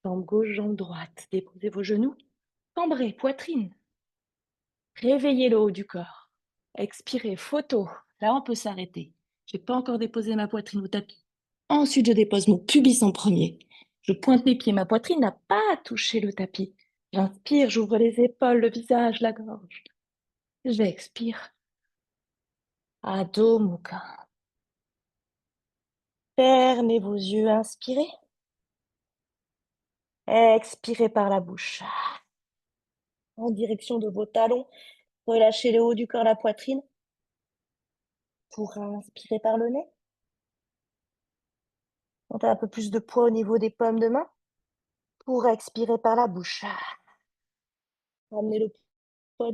Jambe gauche, jambe droite. Déposez vos genoux. Cambrez, poitrine. Réveillez le haut du corps. Expirez, photo. Là, on peut s'arrêter. Je n'ai pas encore déposé ma poitrine au tapis. Ensuite, je dépose mon pubis en premier. Je pointe mes pieds. Ma poitrine n'a pas touché le tapis. J'inspire, j'ouvre les épaules, le visage, la gorge. J'expire. Adho Mukha. Fermez vos yeux, inspirez. Expirez par la bouche. En direction de vos talons. Relâchez le haut du corps, la poitrine. Pour inspirer par le nez. Montez un peu plus de poids au niveau des paumes de main. Pour expirer par la bouche. Ramenez le poids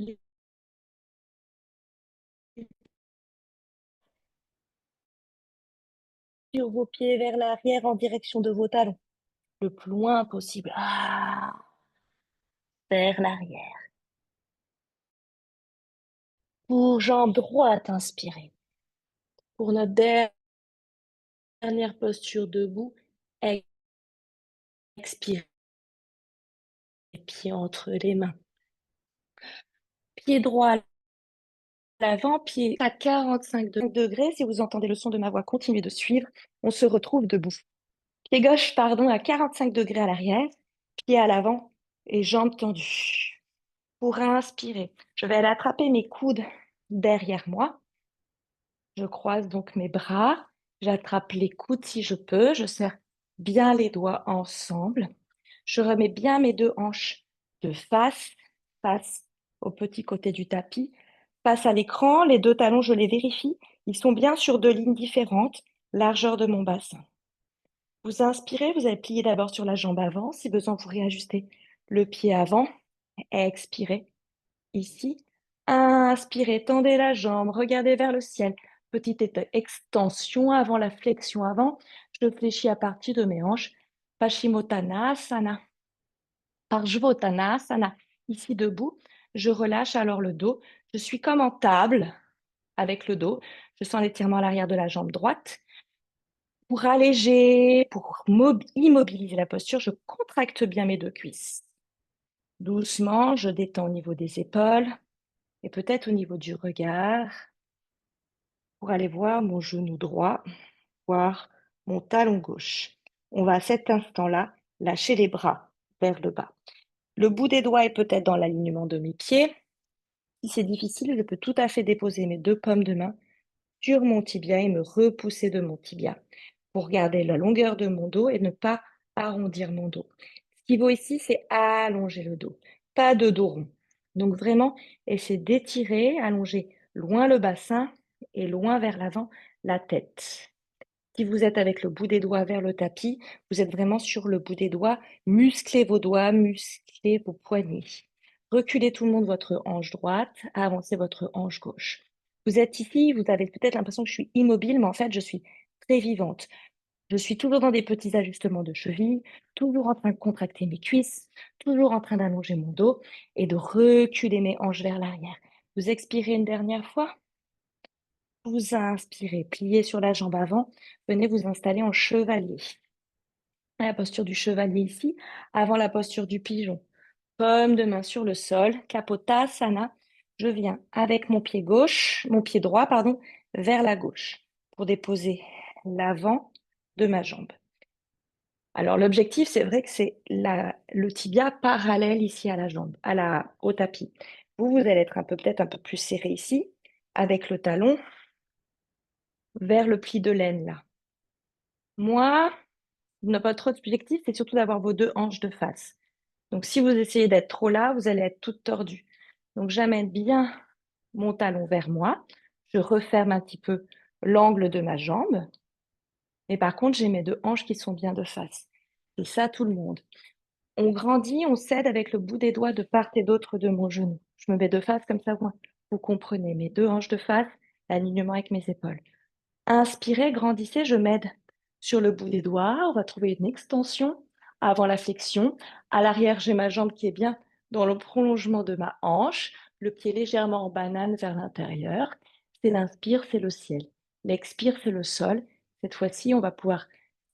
sur vos pieds vers l'arrière en direction de vos talons. Le plus loin possible. Vers l'arrière. Pour jambe droite, inspirez. Pour notre dernière posture debout, expirez. Pieds entre les mains. Pied droit à l'avant, pied à 45 degrés. Si vous entendez le son de ma voix, continuez de suivre. On se retrouve debout. Pied gauche, pardon, à 45 degrés à l'arrière. Pied à l'avant et jambes tendues. Pour inspirer, je vais aller attraper mes coudes derrière moi. Je croise donc mes bras. J'attrape les coudes si je peux. Je serre bien les doigts ensemble. Je remets bien mes deux hanches de face au petit côté du tapis. Face à l'écran, les deux talons, je les vérifie. Ils sont bien sur deux lignes différentes, largeur de mon bassin. Vous inspirez, vous allez plier d'abord sur la jambe avant. Si besoin, vous réajustez le pied avant. Expirez ici. Inspirez, tendez la jambe, regardez vers le ciel. Petite extension avant la flexion avant. Je fléchis à partir de mes hanches. Paschimottanasana. Parshvottanasana. Ici debout, je relâche alors le dos. Je suis comme en table avec le dos. Je sens l'étirement à l'arrière de la jambe droite. Pour alléger, pour immobiliser la posture, je contracte bien mes deux cuisses. Doucement, je détends au niveau des épaules et peut-être au niveau du regard pour aller voir mon genou droit, voir mon talon gauche. On va à cet instant-là lâcher les bras vers le bas. Le bout des doigts est peut-être dans l'alignement de mes pieds. Si c'est difficile, je peux tout à fait déposer mes deux paumes de main sur mon tibia et me repousser de mon tibia pour garder la longueur de mon dos et ne pas arrondir mon dos. Ce qui vaut ici, c'est allonger le dos, pas de dos rond. Donc vraiment, essayez d'étirer, allonger loin le bassin et loin vers l'avant la tête. Si vous êtes avec le bout des doigts vers le tapis, vous êtes vraiment sur le bout des doigts. Musclez vos doigts, musclez vos poignets. Reculez tout le monde votre hanche droite, avancez votre hanche gauche. Vous êtes ici, vous avez peut-être l'impression que je suis immobile, mais en fait, je suis très vivante. Je suis toujours dans des petits ajustements de cheville, toujours en train de contracter mes cuisses, toujours en train d'allonger mon dos et de reculer mes hanches vers l'arrière. Vous expirez une dernière fois. Vous inspirez, pliez sur la jambe avant, venez vous installer en chevalier. La posture du chevalier ici, avant la posture du pigeon. Paume de main sur le sol, Kapotasana. Je viens avec mon pied gauche, mon pied droit, pardon, vers la gauche pour déposer l'avant de ma jambe. Alors l'objectif, c'est vrai que c'est le tibia parallèle ici à la jambe, au tapis. Vous allez être peut-être un peu plus serré ici, avec le talon vers le pli de laine là. Moi, Votre objectif, c'est surtout d'avoir vos 2 hanches de face. Donc si vous essayez d'être trop là, vous allez être toute tordue. Donc j'amène bien mon talon vers moi, je referme un petit peu l'angle de ma jambe, mais par contre, j'ai mes 2 hanches qui sont bien de face. C'est ça tout le monde. On grandit, on s'aide avec le bout des doigts de part et d'autre de mon genou. Je me mets de face comme ça, vous comprenez. Mes 2 hanches de face, l'alignement avec mes épaules. Inspirez, grandissez, je m'aide sur le bout des doigts. On va trouver une extension avant la flexion. À l'arrière, j'ai ma jambe qui est bien dans le prolongement de ma hanche, le pied légèrement en banane vers l'intérieur. C'est l'inspire, c'est le ciel. L'expire, c'est le sol. Cette fois-ci, on va pouvoir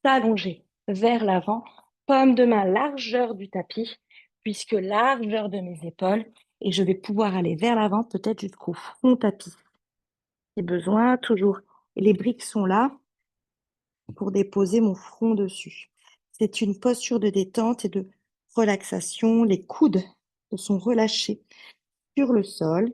s'allonger vers l'avant, paume de main, largeur du tapis, puisque largeur de mes épaules, et je vais pouvoir aller vers l'avant, peut-être jusqu'au front tapis. Si besoin, toujours. Et les briques sont là pour déposer mon front dessus. C'est une posture de détente et de relaxation. Les coudes se sont relâchés sur le sol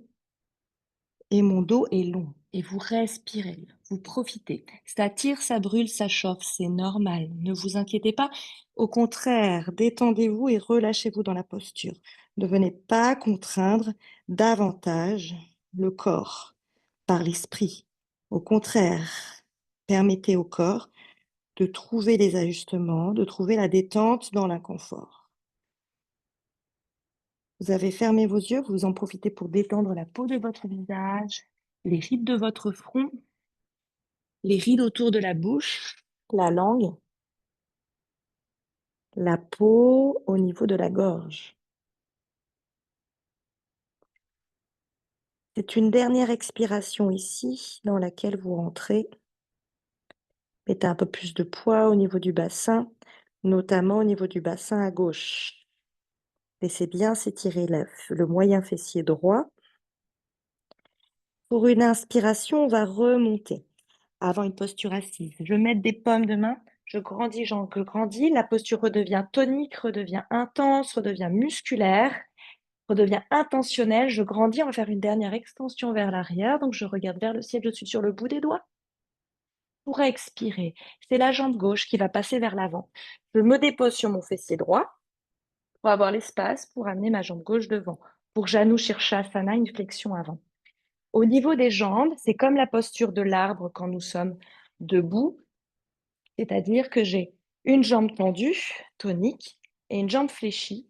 et mon dos est long. Et vous respirez, vous profitez. Ça tire, ça brûle, ça chauffe, c'est normal. Ne vous inquiétez pas. Au contraire, détendez-vous et relâchez-vous dans la posture. Ne venez pas contraindre davantage le corps par l'esprit. Au contraire, permettez au corps de trouver les ajustements, de trouver la détente dans l'inconfort. Vous avez fermé vos yeux, vous en profitez pour détendre la peau de votre visage, les rides de votre front, les rides autour de la bouche, la langue, la peau au niveau de la gorge. C'est une dernière expiration ici dans laquelle vous rentrez. Mettez un peu plus de poids au niveau du bassin, notamment au niveau du bassin à gauche. Laissez bien s'étirer le moyen fessier droit. Pour une inspiration, on va remonter avant une posture assise. Je mets des paumes de main, je grandis, j'ancre, grandis. La posture redevient tonique, redevient intense, redevient musculaire, redevient intentionnelle. Je grandis, on va faire une dernière extension vers l'arrière. Donc je regarde vers le ciel, je suis sur le bout des doigts. Pour expirer, c'est la jambe gauche qui va passer vers l'avant. Je me dépose sur mon fessier droit pour avoir l'espace pour amener ma jambe gauche devant. Pour Janu Shirshasana, une flexion avant. Au niveau des jambes, c'est comme la posture de l'arbre quand nous sommes debout, c'est-à-dire que j'ai une jambe tendue, tonique, et une jambe fléchie,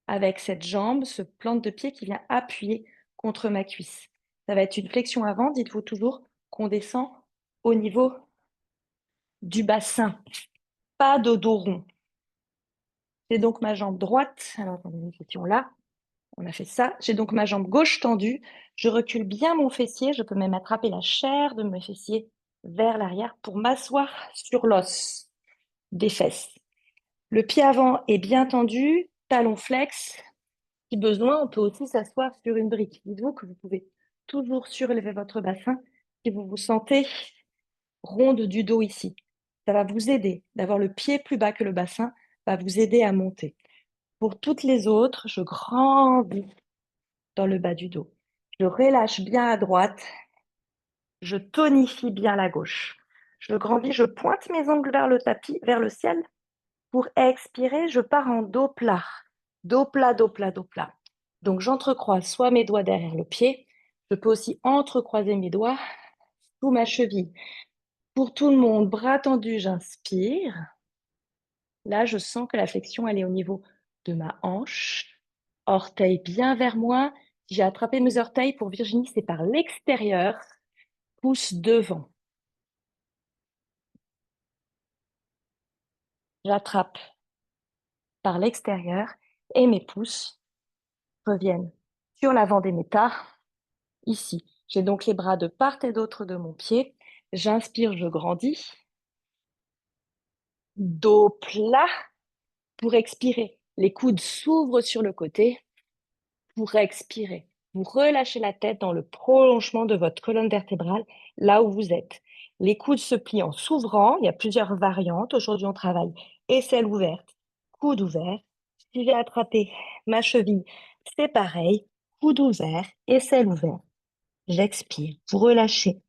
avec cette jambe, ce plante de pied qui vient appuyer contre ma cuisse. Ça va être une flexion avant, dites-vous toujours qu'on descend au niveau du bassin, pas de dos rond. C'est donc ma jambe droite, alors attendez, nous étions là, on a fait ça. J'ai donc ma jambe gauche tendue. Je recule bien mon fessier. Je peux même attraper la chair de mes fessiers vers l'arrière pour m'asseoir sur l'os des fesses. Le pied avant est bien tendu, talon flex. Si besoin, on peut aussi s'asseoir sur une brique. Dites-vous que vous pouvez toujours surélever votre bassin si vous vous sentez ronde du dos ici. Ça va vous aider d'avoir le pied plus bas que le bassin, va vous aider à monter. Pour toutes les autres, je grandis dans le bas du dos. Je relâche bien à droite, je tonifie bien la gauche. Je grandis, je pointe mes ongles vers le tapis, vers le ciel. Pour expirer, je pars en dos plat. Dos plat, dos plat, dos plat. Donc j'entrecroise soit mes doigts derrière le pied, je peux aussi entrecroiser mes doigts sous ma cheville. Pour tout le monde, bras tendus, j'inspire. Là, je sens que la flexion, elle est au niveau de ma hanche. Orteils bien vers moi. J'ai attrapé mes orteils. Pour Virginie, c'est par l'extérieur. Pouce devant. J'attrape par l'extérieur et mes pouces reviennent sur l'avant des métas, ici. J'ai donc les bras de part et d'autre de mon pied. J'inspire, je grandis. Dos plat. Pour expirer, les coudes s'ouvrent sur le côté. Pour expirer, vous relâchez la tête dans le prolongement de votre colonne vertébrale, là où vous êtes. Les coudes se plient en s'ouvrant. Il y a plusieurs variantes. Aujourd'hui, on travaille aisselle ouverte, coude ouvert. Si j'ai attrapé ma cheville, c'est pareil. Coude ouvert, aisselle ouverte. J'expire. Vous relâchez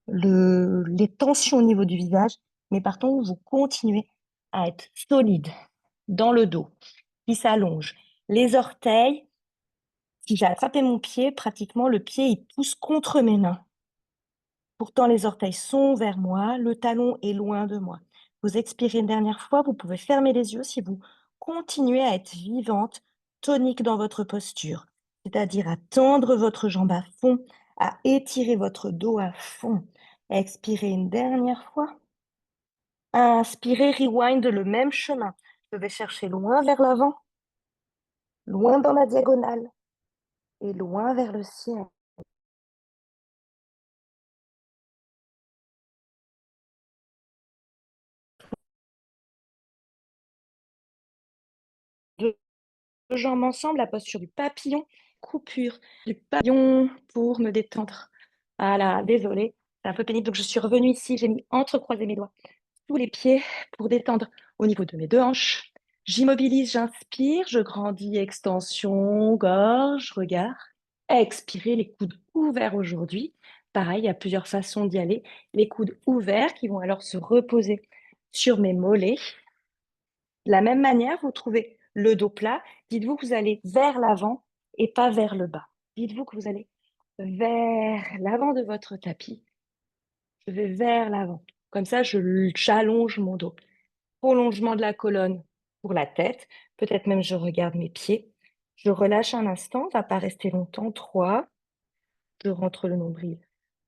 les tensions au niveau du visage, mais par contre, vous continuez à être solide dans le dos, qui s'allonge. Les orteils, si j'ai attrapé mon pied, pratiquement le pied, il pousse contre mes mains. Pourtant, les orteils sont vers moi, le talon est loin de moi. Vous expirez une dernière fois, vous pouvez fermer les yeux si vous continuez à être vivante, tonique dans votre posture, c'est-à-dire à tendre votre jambe à fond, à étirer votre dos à fond. Expirez une dernière fois. Inspirez, rewind le même chemin. Je vais chercher loin vers l'avant, loin dans la diagonale et loin vers le ciel. Deux jambes ensemble, la posture du papillon, coupure du papillon pour me détendre. Voilà, désolée, c'est un peu pénible. Donc, je suis revenue ici, j'ai mis entrecroisé mes doigts sous les pieds pour détendre au niveau de mes deux hanches. J'immobilise, j'inspire, je grandis, extension, gorge, regard. Expirez, les coudes ouverts aujourd'hui. Pareil, il y a plusieurs façons d'y aller. Les coudes ouverts qui vont alors se reposer sur mes mollets. De la même manière, vous trouvez le dos plat. Dites-vous que vous allez vers l'avant et pas vers le bas. Dites-vous que vous allez vers l'avant de votre tapis. Je vais vers l'avant. Comme ça, j'allonge mon dos. Prolongement de la colonne pour la tête. Peut-être même je regarde mes pieds. Je relâche un instant, on ne va pas rester longtemps. 3. Je rentre le nombril.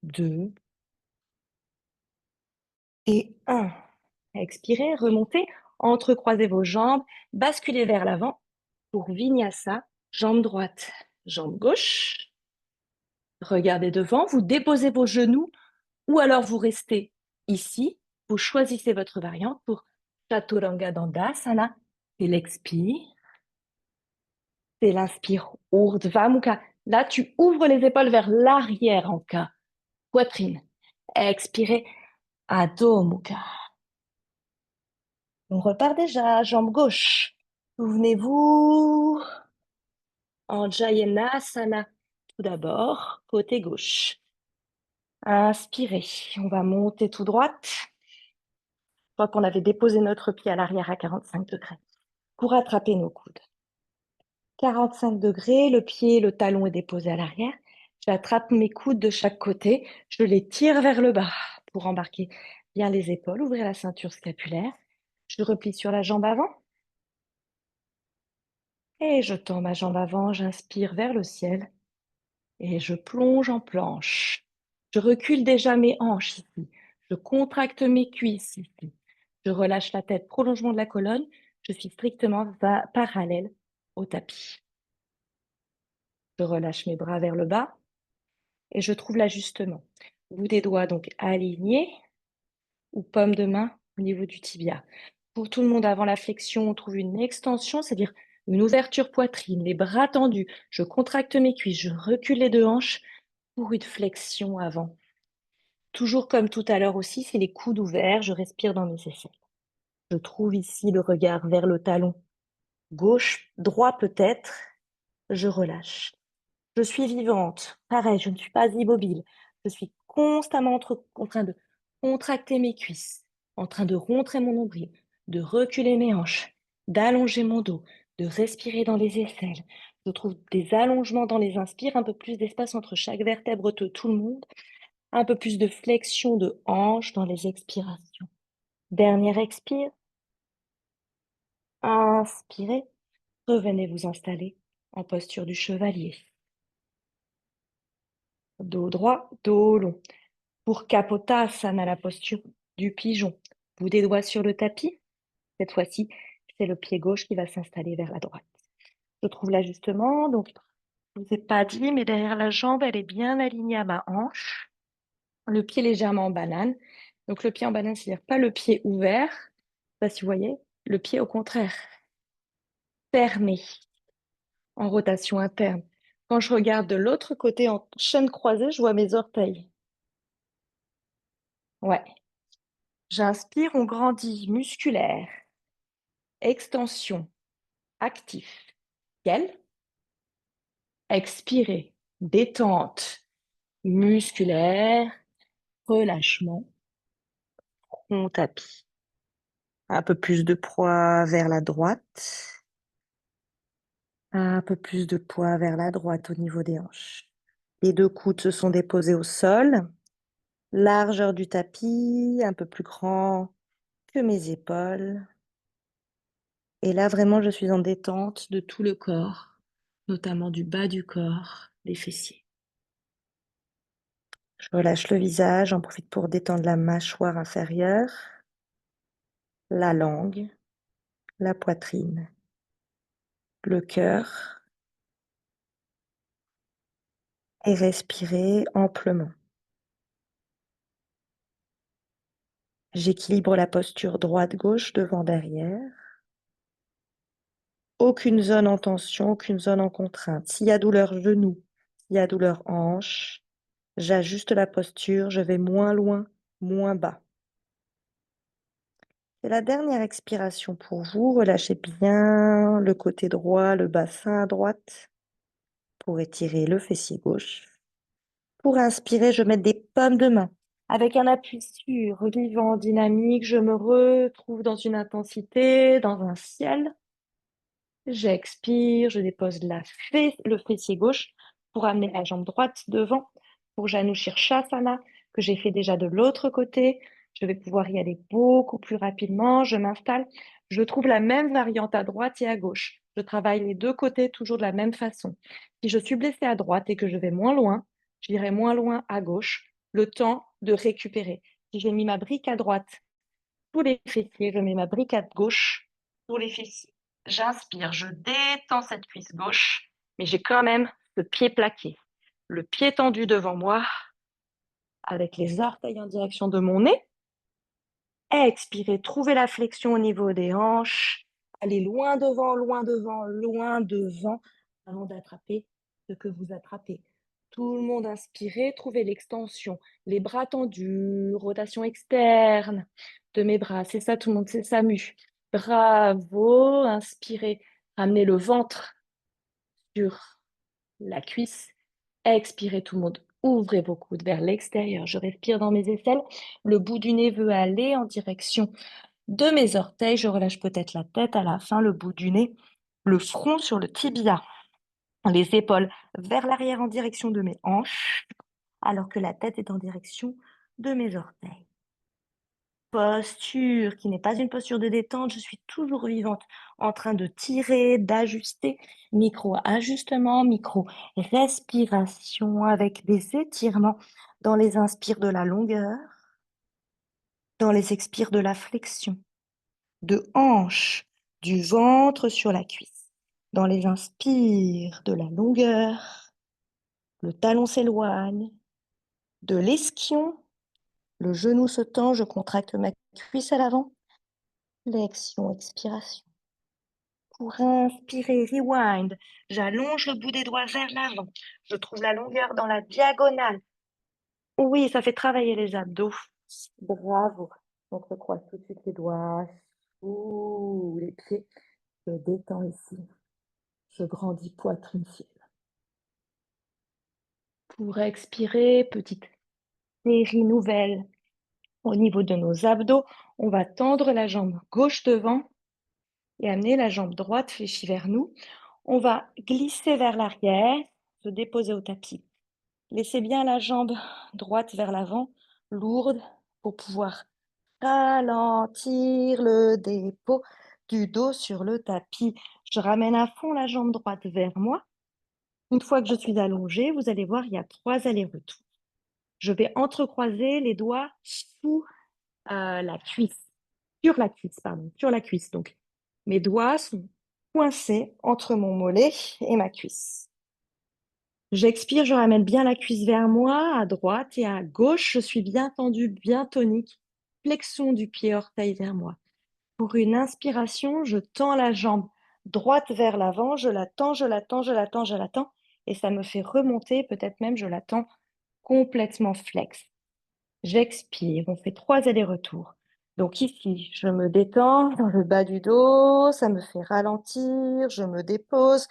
2 et 1. Expirez, remontez, entrecroisez vos jambes, basculez vers l'avant pour Vinyasa, jambe droite, jambe gauche. Regardez devant, vous déposez vos genoux ou alors vous restez ici. Vous choisissez votre variante pour Chaturanga Dandasana. C'est l'expire. C'est l'inspire, Urdhva Mukha. Là, tu ouvres les épaules vers l'arrière en K. Poitrine. Expirez, Adho Mukha. On repart déjà, jambe gauche. Souvenez-vous, en Jayanasana, tout d'abord, côté gauche. Inspirez, on va monter tout droite. Je crois qu'on avait déposé notre pied à l'arrière à 45 degrés pour attraper nos coudes. 45 degrés, le pied, le talon est déposé à l'arrière. J'attrape mes coudes de chaque côté, je les tire vers le bas pour embarquer bien les épaules, ouvrir la ceinture scapulaire. Je replie sur la jambe avant et je tends ma jambe avant, j'inspire vers le ciel et je plonge en planche. Je recule déjà mes hanches ici, je contracte mes cuisses ici, je relâche la tête, prolongement de la colonne, je suis strictement parallèle au tapis. Je relâche mes bras vers le bas et je trouve l'ajustement. Bout des doigts donc alignés ou paume de main au niveau du tibia. Pour tout le monde, avant la flexion, on trouve une extension, c'est-à-dire une ouverture poitrine, les bras tendus. Je contracte mes cuisses, je recule les deux hanches pour une flexion avant. Toujours comme tout à l'heure aussi, c'est les coudes ouverts, je respire dans mes aisselles. Je trouve ici le regard vers le talon gauche, droit peut-être. Je relâche. Je suis vivante. Pareil, je ne suis pas immobile. Je suis constamment en train de contracter mes cuisses, en train de rentrer mon nombril, de reculer mes hanches, d'allonger mon dos, de respirer dans les aisselles. Je trouve des allongements dans les inspires, un peu plus d'espace entre chaque vertèbre de tout le monde, un peu plus de flexion de hanches dans les expirations. Dernière expire. Inspirez. Revenez vous installer en posture du chevalier. Dos droit, dos long. Pour Kapotasana, la posture du pigeon. Bout des doigts sur le tapis. Cette fois-ci, c'est le pied gauche qui va s'installer vers la droite. Je trouve l'ajustement. Donc, je ne vous ai pas dit, mais derrière la jambe, elle est bien alignée à ma hanche. Le pied légèrement en banane. Donc, le pied en banane, c'est-à-dire pas le pied ouvert. Je sais pas si vous voyez. Le pied, au contraire, fermé, en rotation interne. Quand je regarde de l'autre côté en chaîne croisée, je vois mes orteils. Ouais. J'inspire, on grandit, musculaire. Extension, actif. Ciel. Expirez, détente musculaire, relâchement, front tapis. Un peu plus de poids vers la droite. Un peu plus de poids vers la droite au niveau des hanches. Les deux coudes se sont déposés au sol. Largeur du tapis, un peu plus grand que mes épaules. Et là, vraiment, je suis en détente de tout le corps, notamment du bas du corps, des fessiers. Je relâche le visage, j'en profite pour détendre la mâchoire inférieure, la langue, la poitrine, le cœur et respirer amplement. J'équilibre la posture droite-gauche, devant-derrière. Aucune zone en tension, aucune zone en contrainte. S'il y a douleur genou, s'il y a douleur hanche, j'ajuste la posture, je vais moins loin, moins bas. Et la dernière expiration pour vous, relâchez bien le côté droit, le bassin à droite, pour étirer le fessier gauche. Pour inspirer, je mets des paumes de main. Avec un appui sûr, vivant, dynamique, je me retrouve dans une intensité, dans un ciel. J'expire, je dépose le fessier gauche pour amener la jambe droite devant, pour Janu Shirshasana, que j'ai fait déjà de l'autre côté. Je vais pouvoir y aller beaucoup plus rapidement. Je m'installe. Je trouve la même variante à droite et à gauche. Je travaille les deux côtés toujours de la même façon. Si je suis blessée à droite et que je vais moins loin, j'irai moins loin à gauche, le temps de récupérer. Si j'ai mis ma brique à droite, tous les fessiers, je mets ma brique à gauche, tous les fessiers. J'inspire, je détends cette cuisse gauche, mais j'ai quand même le pied plaqué, le pied tendu devant moi, avec les orteils en direction de mon nez. Expirez, trouvez la flexion au niveau des hanches. Allez loin devant, loin devant, loin devant, avant d'attraper ce que vous attrapez. Tout le monde inspirez, trouvez l'extension, les bras tendus, rotation externe de mes bras. C'est ça, tout le monde, c'est ça, mu. Bravo, inspirez, ramenez le ventre sur la cuisse. Expirez tout le monde. Ouvrez vos coudes vers l'extérieur. Je respire dans mes aisselles. Le bout du nez veut aller en direction de mes orteils. Je relâche peut-être la tête à la fin, le bout du nez, le front sur le tibia, les épaules vers l'arrière en direction de mes hanches, alors que la tête est en direction de mes orteils. Posture qui n'est pas une posture de détente, je suis toujours vivante, en train de tirer, d'ajuster, micro-ajustement, micro-respiration avec des étirements dans les inspires de la longueur, dans les expires de la flexion, de hanche, du ventre sur la cuisse, dans les inspires de la longueur, le talon s'éloigne, de l'esquion, le genou se tend, je contracte ma cuisse à l'avant. Flexion, expiration. Pour inspirer, rewind. J'allonge le bout des doigts vers l'avant. Je trouve la longueur dans la diagonale. Oui, ça fait travailler les abdos. Bravo. Donc, je croise tout de suite les doigts. Ouh, les pieds. Je détends ici. Je grandis poitrine ciel. Pour expirer, petite série nouvelle au niveau de nos abdos. On va tendre la jambe gauche devant et amener la jambe droite fléchie vers nous. On va glisser vers l'arrière, se déposer au tapis. Laissez bien la jambe droite vers l'avant, lourde, pour pouvoir ralentir le dépôt du dos sur le tapis. Je ramène à fond la jambe droite vers moi. Une fois que je suis allongée, vous allez voir, il y a 3 allers-retours. Je vais entrecroiser les doigts sous la cuisse, sur la cuisse. Donc, mes doigts sont coincés entre mon mollet et ma cuisse. J'expire, je ramène bien la cuisse vers moi, à droite et à gauche. Je suis bien tendue, bien tonique. Flexion du pied orteil vers moi. Pour une inspiration, je tends la jambe droite vers l'avant. Je la tends, je la tends, je la tends, je la tends. Et ça me fait remonter, peut-être même je la tends complètement flex. J'expire, on fait 3 allers-retours. Donc ici, je me détends dans le bas du dos, ça me fait ralentir, je me dépose,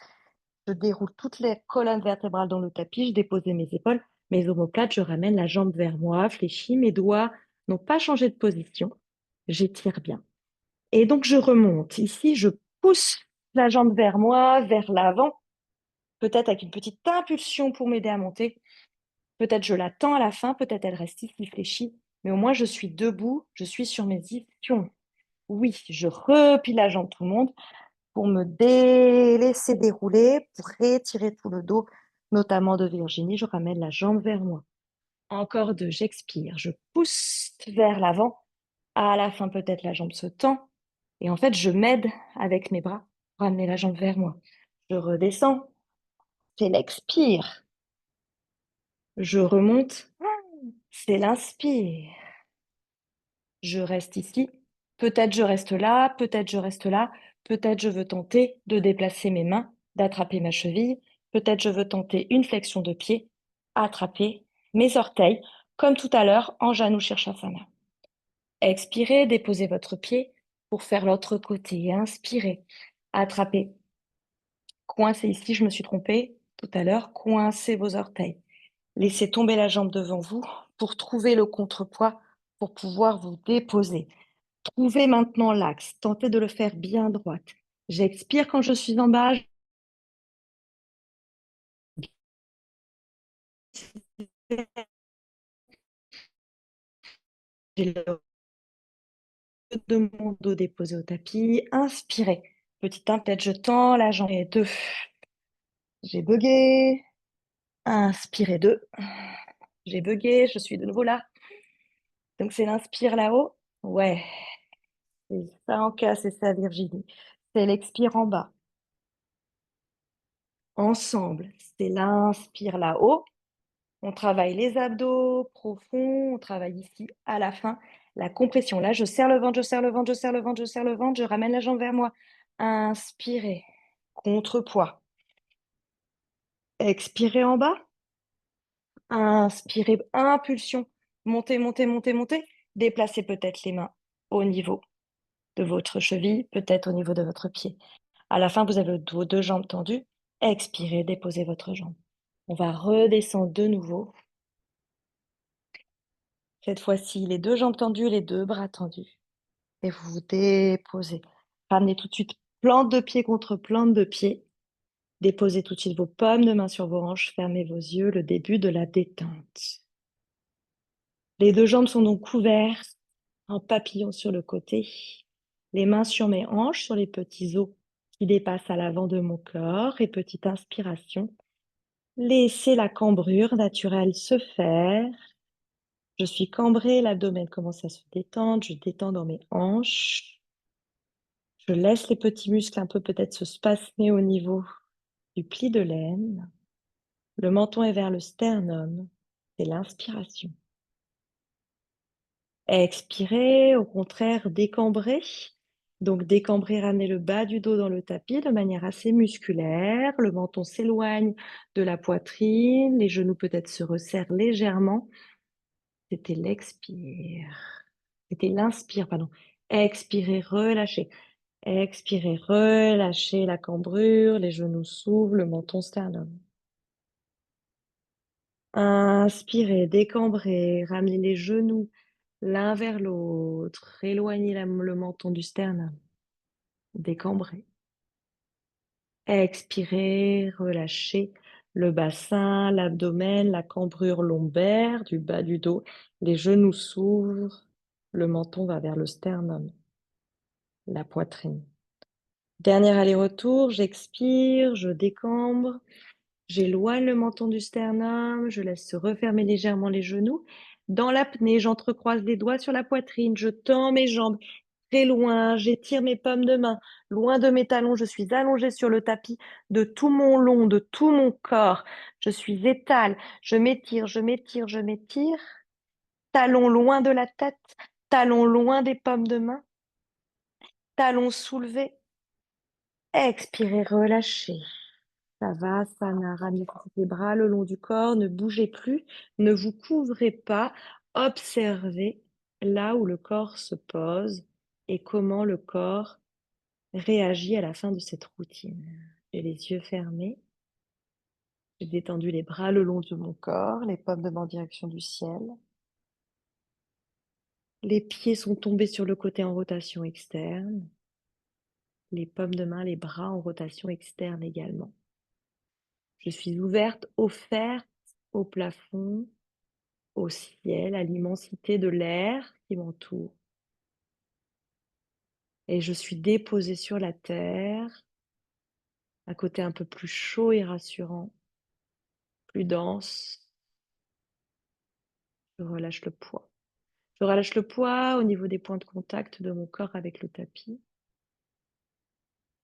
je déroule toutes les colonnes vertébrales dans le tapis, je dépose mes épaules, mes omoplates, je ramène la jambe vers moi, fléchie, mes doigts n'ont pas changé de position, j'étire bien. Et donc, je remonte. Ici, je pousse la jambe vers moi, vers l'avant, peut-être avec une petite impulsion pour m'aider à monter. Peut-être je la tends à la fin, peut-être elle reste ici fléchie, mais au moins je suis debout, je suis sur mes ischions. Oui, je replie la jambe tout le monde pour me laisser dérouler, pour rétirer tout le dos, notamment de Virginie. Je ramène la jambe vers moi. Encore deux, j'expire, je pousse vers l'avant. À la fin, peut-être la jambe se tend. Et en fait, je m'aide avec mes bras pour ramener la jambe vers moi. Je redescends, c'est l'expire. Je remonte, c'est l'inspire. Je reste ici. Peut-être je reste là, peut-être je reste là. Peut-être je veux tenter de déplacer mes mains, d'attraper ma cheville. Peut-être je veux tenter une flexion de pied, attraper mes orteils, comme tout à l'heure en Janu Shirshasana. Expirez, déposez votre pied pour faire l'autre côté. Inspirez, attrapez. Coincez ici, je me suis trompée tout à l'heure. Coincez vos orteils. Laissez tomber la jambe devant vous pour trouver le contrepoids, pour pouvoir vous déposer. Trouvez maintenant l'axe. Tentez de le faire bien droite. J'expire quand je suis en bas. J'ai le haut de mon dos déposé au tapis. Inspirez. Petit 1, peut-être je tends la jambe. Et 2. J'ai bugué. Inspirez 2. J'ai bugué. Je suis de nouveau là. Donc c'est l'inspire là-haut. Ouais. C'est ça en cas, c'est ça Virginie. C'est l'expire en bas. Ensemble. C'est l'inspire là-haut. On travaille les abdos profonds, on travaille ici à la fin la compression. Là, je serre le ventre, je serre le ventre, je serre le ventre, je serre le ventre, je ramène la jambe vers moi. Inspirez, contrepoids. Expirez en bas. Inspirez, impulsion. Montez, montez, montez, montez. Déplacez peut-être les mains au niveau de votre cheville, peut-être au niveau de votre pied. À la fin, vous avez vos deux jambes tendues. Expirez, déposez votre jambe. On va redescendre de nouveau. Cette fois-ci, les deux jambes tendues, les deux bras tendus. Et vous vous déposez. Ramenez tout de suite plante de pied contre plante de pied. Déposez tout de suite vos paumes de main sur vos hanches. Fermez vos yeux, le début de la détente. Les deux jambes sont donc couvertes en papillon sur le côté. Les mains sur mes hanches, sur les petits os qui dépassent à l'avant de mon corps. Et petite inspiration. Laissez la cambrure naturelle se faire. Je suis cambrée, l'abdomen commence à se détendre. Je détends dans mes hanches. Je laisse les petits muscles un peu peut-être se spasmer au niveau du pli de l'aine. Le menton est vers le sternum. C'est l'inspiration. Expirez, au contraire, décambrez. Donc décambrez, ramenez le bas du dos dans le tapis de manière assez musculaire. Le menton s'éloigne de la poitrine. Les genoux peut-être se resserrent légèrement. C'était l'expire. C'était l'inspire, pardon. Expirez, relâchez. Expirez, relâchez la cambrure, les genoux s'ouvrent, le menton sternum. Inspirez, décambrez, ramenez les genoux l'un vers l'autre, éloignez le menton du sternum, décambrez. Expirez, relâchez le bassin, l'abdomen, la cambrure lombaire du bas du dos, les genoux s'ouvrent, le menton va vers le sternum, la poitrine. Dernier aller-retour, j'expire, je décambre. J'éloigne le menton du sternum, je laisse se refermer légèrement les genoux. Dans l'apnée, j'entrecroise les doigts sur la poitrine, je tends mes jambes très loin, j'étire mes paumes de main, loin de mes talons, je suis allongée sur le tapis de tout mon long, de tout mon corps. Je suis étale, je m'étire, je m'étire, je m'étire. Talons loin de la tête, talons loin des paumes de main, talons soulevés. Expirez, relâchez. Savasana, ramenez les bras le long du corps, ne bougez plus, ne vous couvrez pas, observez là où le corps se pose et comment le corps réagit à la fin de cette routine. J'ai les yeux fermés, j'ai détendu les bras le long de mon corps, les paumes de main en direction du ciel. Les pieds sont tombés sur le côté en rotation externe. Les paumes de main, les bras en rotation externe également. Je suis ouverte, offerte au plafond, au ciel, à l'immensité de l'air qui m'entoure. Et je suis déposée sur la terre, un côté un peu plus chaud et rassurant, plus dense. Je relâche le poids. Je relâche le poids au niveau des points de contact de mon corps avec le tapis.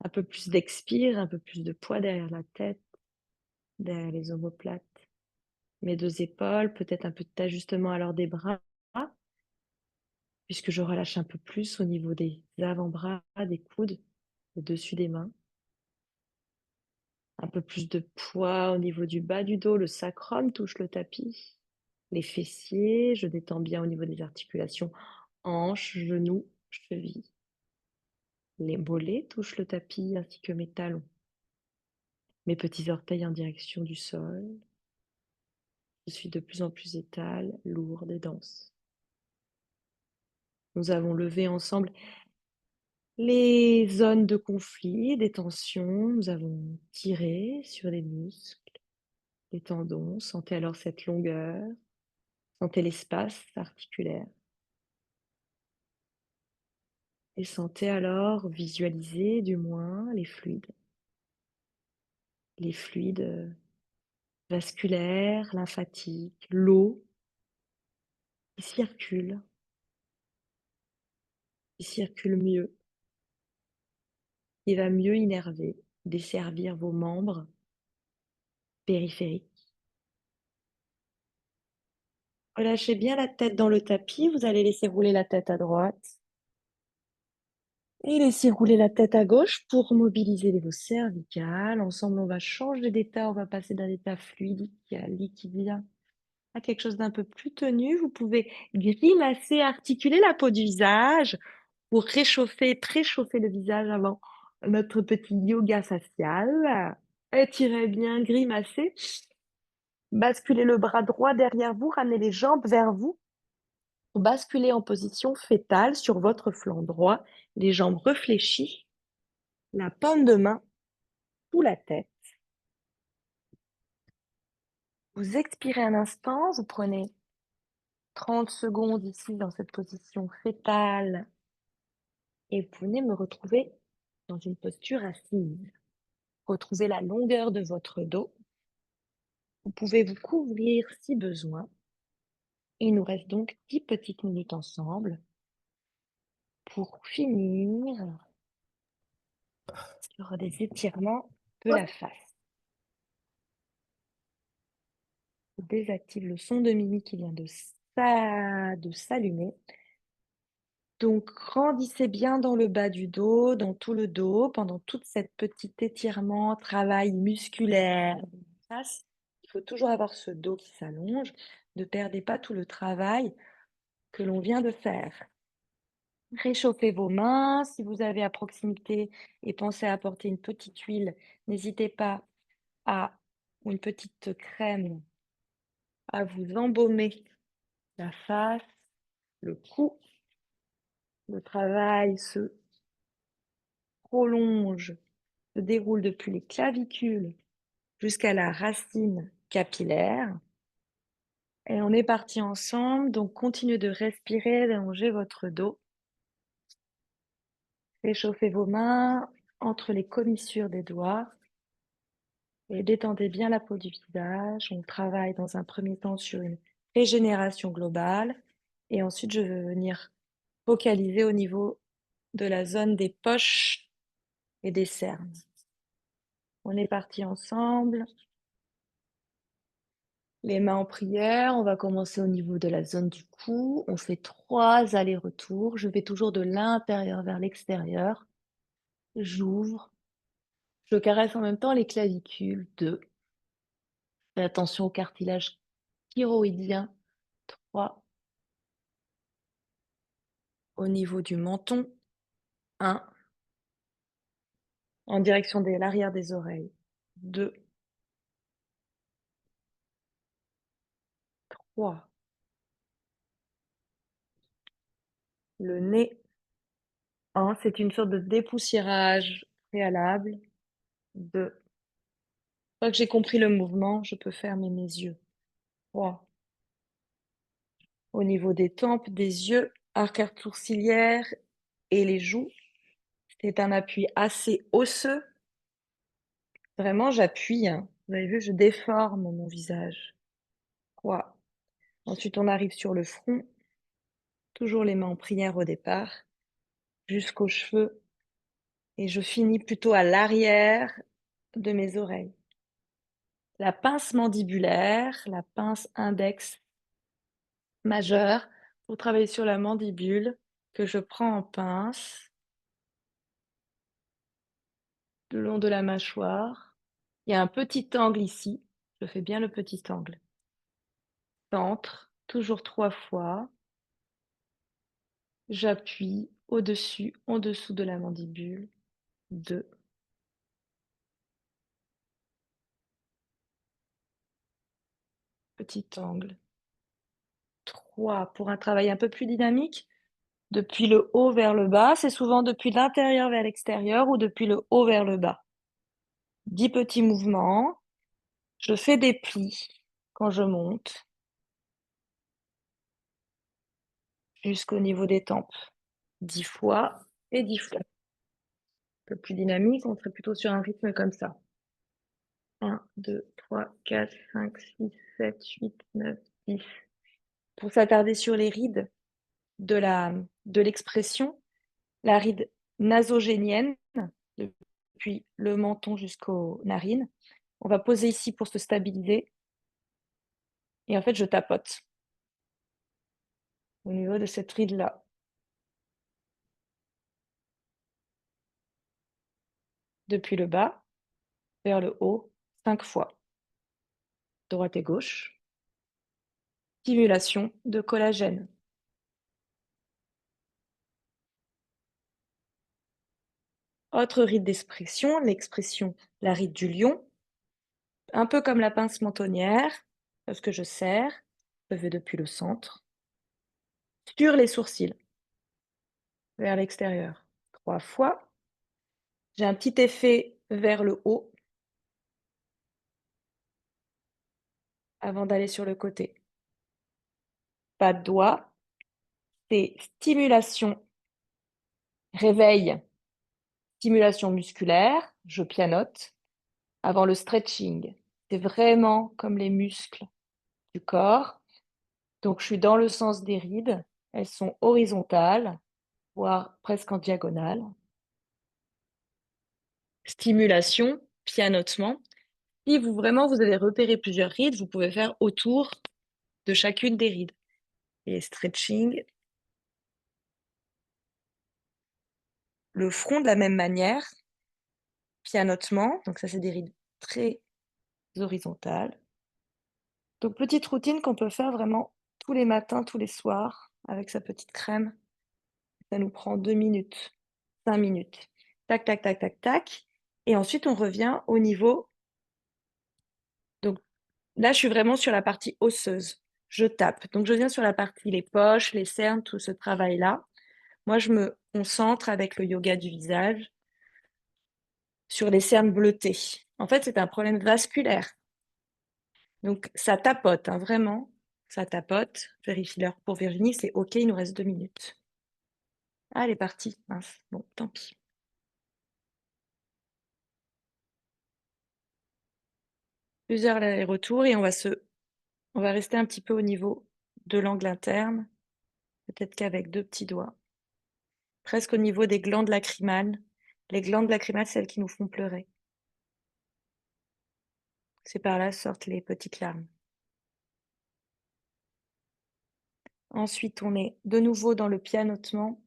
Un peu plus d'expire, un peu plus de poids derrière la tête, derrière les omoplates. Mes 2 épaules, peut-être un peu d'ajustement alors des bras, puisque je relâche un peu plus au niveau des avant-bras, des coudes, le dessus des mains. Un peu plus de poids au niveau du bas du dos, le sacrum touche le tapis. Les fessiers, je détends bien au niveau des articulations, hanches, genoux, chevilles. Les mollets touchent le tapis ainsi que mes talons. Mes petits orteils en direction du sol. Je suis de plus en plus étale, lourde et dense. Nous avons levé ensemble les zones de conflit, des tensions. Nous avons tiré sur les muscles, les tendons. Sentez alors cette longueur. Sentez l'espace articulaire. Et sentez alors, visualisez du moins les fluides vasculaires, lymphatiques, l'eau qui circule mieux, qui va mieux innerver, desservir vos membres périphériques. Relâchez bien la tête dans le tapis, vous allez laisser rouler la tête à droite et laisser rouler la tête à gauche pour mobiliser vos cervicales. Ensemble, on va changer d'état, on va passer d'un état fluidique à liquidien à quelque chose d'un peu plus tenu. Vous pouvez grimacer, articuler la peau du visage pour réchauffer, préchauffer le visage avant notre petit yoga facial. Étirez bien, grimacez. Basculez le bras droit derrière vous, ramenez les jambes vers vous. Basculez en position fétale sur votre flanc droit, les jambes réfléchies, la paume de main sous la tête. Vous expirez un instant, vous prenez 30 secondes ici dans cette position fétale et vous venez me retrouver dans une posture assise. Retrouvez la longueur de votre dos. Vous pouvez vous couvrir si besoin. Il nous reste donc 10 petites minutes ensemble pour finir sur des étirements de la face. Je désactive le son de Mimi qui vient de s'allumer. Donc, grandissez bien dans le bas du dos, dans tout le dos, pendant toute cette petite étirement, travail musculaire. Face. Il faut toujours avoir ce dos qui s'allonge. Ne perdez pas tout le travail que l'on vient de faire. Réchauffez vos mains si vous avez à proximité et pensez à apporter une petite huile. N'hésitez pas à, ou une petite crème, à vous embaumer la face, le cou. Le travail se prolonge, se déroule depuis les clavicules jusqu'à la racine capillaire. Et on est parti ensemble, donc continuez de respirer, d'allonger votre dos. Réchauffez vos mains entre les commissures des doigts et détendez bien la peau du visage. On travaille dans un premier temps sur une régénération globale et ensuite je vais venir focaliser au niveau de la zone des poches et des cernes. On est parti ensemble. Les mains en prière, on va commencer au niveau de la zone du cou. On fait 3 allers-retours. Je vais toujours de l'intérieur vers l'extérieur. J'ouvre. Je caresse en même temps les clavicules. 2. Fais attention au cartilage thyroïdien. 3. Au niveau du menton. 1. En direction de l'arrière des oreilles. 2. 3. le nez. 1, c'est une sorte de dépoussiérage préalable. 2, une fois que j'ai compris le mouvement, je peux fermer mes yeux. 3, au niveau des tempes, des yeux, arcades sourcilières et les joues. C'est un appui assez osseux. Vraiment, j'appuie, hein. Vous avez vu, je déforme mon visage. 3. Ensuite, on arrive sur le front, toujours les mains en prière au départ, jusqu'aux cheveux et je finis plutôt à l'arrière de mes oreilles. La pince mandibulaire, la pince index majeure pour travailler sur la mandibule que je prends en pince le long de la mâchoire. Il y a un petit angle ici, je fais bien le petit angle. Centre, toujours 3 fois. J'appuie au-dessus, en dessous de la mandibule. 2. Petit angle. 3. Pour un travail un peu plus dynamique, depuis le haut vers le bas, c'est souvent depuis l'intérieur vers l'extérieur ou depuis le haut vers le bas. 10 petits mouvements. Je fais des plis quand je monte jusqu'au niveau des tempes. 10 fois et 10 fois. Un peu plus dynamique, on serait plutôt sur un rythme comme ça. 1, 2, 3, 4, 5, 6, 7, 8, 9, 10. Pour s'attarder sur les rides de l'expression, la ride nasogénienne, depuis le menton jusqu'aux narines. On va poser ici pour se stabiliser. Et en fait, je tapote au niveau de cette ride-là. Depuis le bas vers le haut, 5 fois. Droite et gauche. Stimulation de collagène. Autre ride d'expression, l'expression, la ride du lion. Un peu comme la pince mentonnière, parce que je serre, je vais depuis le centre, sur les sourcils, vers l'extérieur. 3 fois. J'ai un petit effet vers le haut avant d'aller sur le côté. Pas de doigt, c'est stimulation, réveil, stimulation musculaire, je pianote, avant le stretching. C'est vraiment comme les muscles du corps. Donc je suis dans le sens des rides, elles sont horizontales, voire presque en diagonale. Stimulation, pianotement. Si vous avez repéré plusieurs rides, vous pouvez faire autour de chacune des rides. Et stretching. Le front de la même manière, pianotement, donc ça c'est des rides très horizontales. Donc petite routine qu'on peut faire vraiment tous les matins, tous les soirs avec sa petite crème. Ça nous prend 2 minutes, 5 minutes. Tac, tac, tac, tac, tac et ensuite on revient au niveau donc là, je suis vraiment sur la partie osseuse. Je tape. Donc je viens sur la partie les poches, les cernes, tout ce travail-là. Moi, je me concentre avec le yoga du visage sur les cernes bleutées. En fait, c'est un problème vasculaire. Donc ça tapote, hein, vraiment, ça tapote. Vérifie l'heure pour Virginie, c'est OK, il nous reste 2 minutes. Ah, elle est partie, mince, bon, tant pis. Plusieurs allers-retours et on va rester un petit peu au niveau de l'angle interne, peut-être qu'avec 2 petits doigts. Presque au niveau des glandes lacrymales. Les glandes lacrymales, celles qui nous font pleurer. C'est par là sortent les petites larmes. Ensuite, on est de nouveau dans le pianotement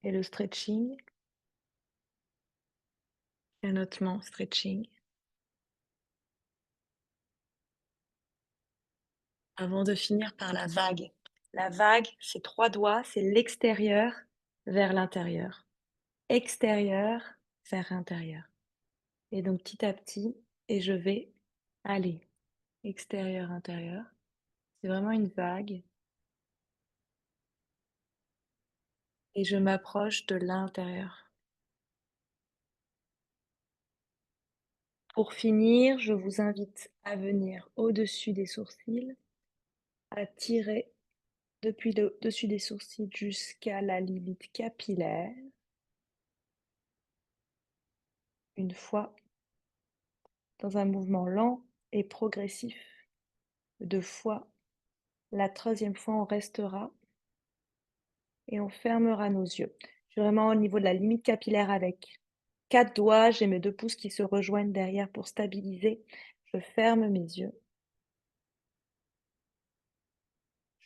et le stretching. Pianotement, stretching. Avant de finir par la vague. La vague, c'est 3 doigts, c'est l'extérieur vers l'intérieur. Extérieur vers intérieur. Et donc petit à petit, et je vais aller extérieur, intérieur. C'est vraiment une vague. et je m'approche de l'intérieur. Pour finir, je vous invite à venir au-dessus des sourcils, à tirer depuis le dessus des sourcils jusqu'à la limite capillaire. Une fois, dans un mouvement lent et progressif. 2 fois. La troisième fois, on restera et on fermera nos yeux. Je suis vraiment au niveau de la limite capillaire avec 4 doigts. J'ai mes 2 pouces qui se rejoignent derrière pour stabiliser. Je ferme mes yeux.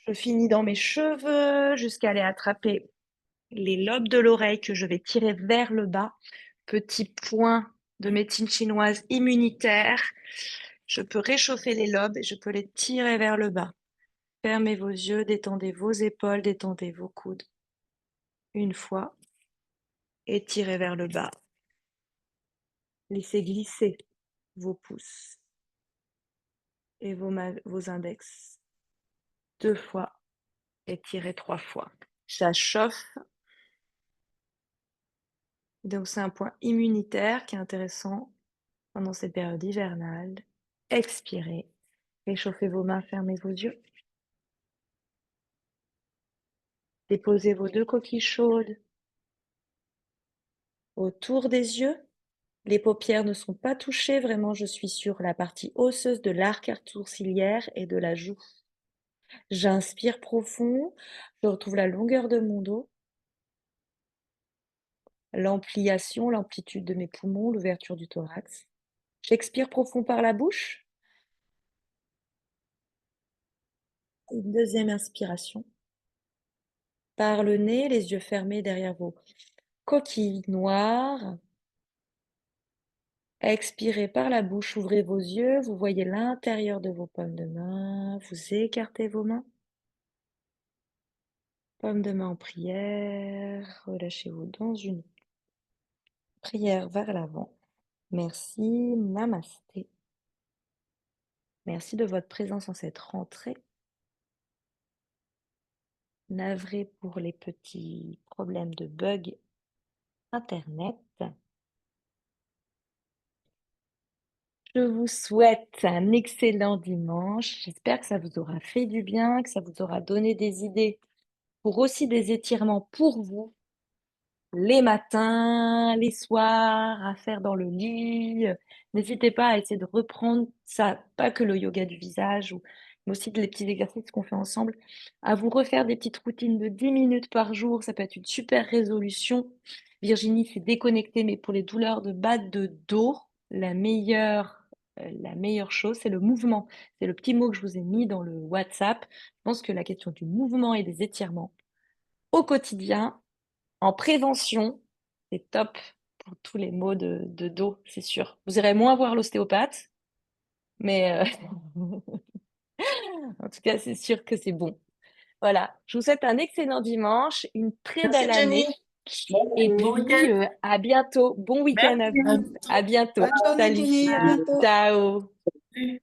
Je finis dans mes cheveux jusqu'à aller attraper les lobes de l'oreille que je vais tirer vers le bas. Petit point de médecine chinoise immunitaire. Je peux réchauffer les lobes et je peux les tirer vers le bas. Fermez vos yeux, détendez vos épaules, détendez vos coudes. Une fois, étirez vers le bas. Laissez glisser vos pouces et vos index. 2 fois, étirez 3 fois. Ça chauffe. Donc c'est un point immunitaire qui est intéressant pendant cette période hivernale. Expirez. Réchauffez vos mains, fermez vos yeux. Déposez vos 2 coquilles chaudes autour des yeux. Les paupières ne sont pas touchées, vraiment je suis sur la partie osseuse de l'arc sourcilière et de la joue. J'inspire profond, je retrouve la longueur de mon dos, l'ampliation, l'amplitude de mes poumons, l'ouverture du thorax. J'expire profond par la bouche. Une deuxième inspiration. Par le nez, les yeux fermés derrière vos coquilles noires. Expirez par la bouche, ouvrez vos yeux, vous voyez l'intérieur de vos paumes de main, vous écartez vos mains. Paume de main en prière, relâchez-vous dans une prière vers l'avant. Merci, namasté. Merci de votre présence en cette rentrée. Navré pour les petits problèmes de bug internet. Je vous souhaite un excellent dimanche. J'espère que ça vous aura fait du bien, que ça vous aura donné des idées pour aussi des étirements pour vous. Les matins, les soirs, à faire dans le lit. N'hésitez pas à essayer de reprendre ça, pas que le yoga du visage, mais aussi les petits exercices qu'on fait ensemble, à vous refaire des petites routines de 10 minutes par jour. Ça peut être une super résolution. Virginie s'est déconnectée, mais pour les douleurs de bas de dos, la meilleure chose, c'est le mouvement. C'est le petit mot que je vous ai mis dans le WhatsApp. Je pense que la question du mouvement et des étirements au quotidien, en prévention, c'est top pour tous les maux de dos, c'est sûr. Vous irez moins voir l'ostéopathe, mais en tout cas, c'est sûr que c'est bon. Voilà, je vous souhaite un excellent dimanche, une très Merci belle année, Jenny. et Bon puis week-end. à bientôt. Bon week-end à Merci. vous. À bientôt. Bonne journée Salut. Jenny. À bientôt. Ciao.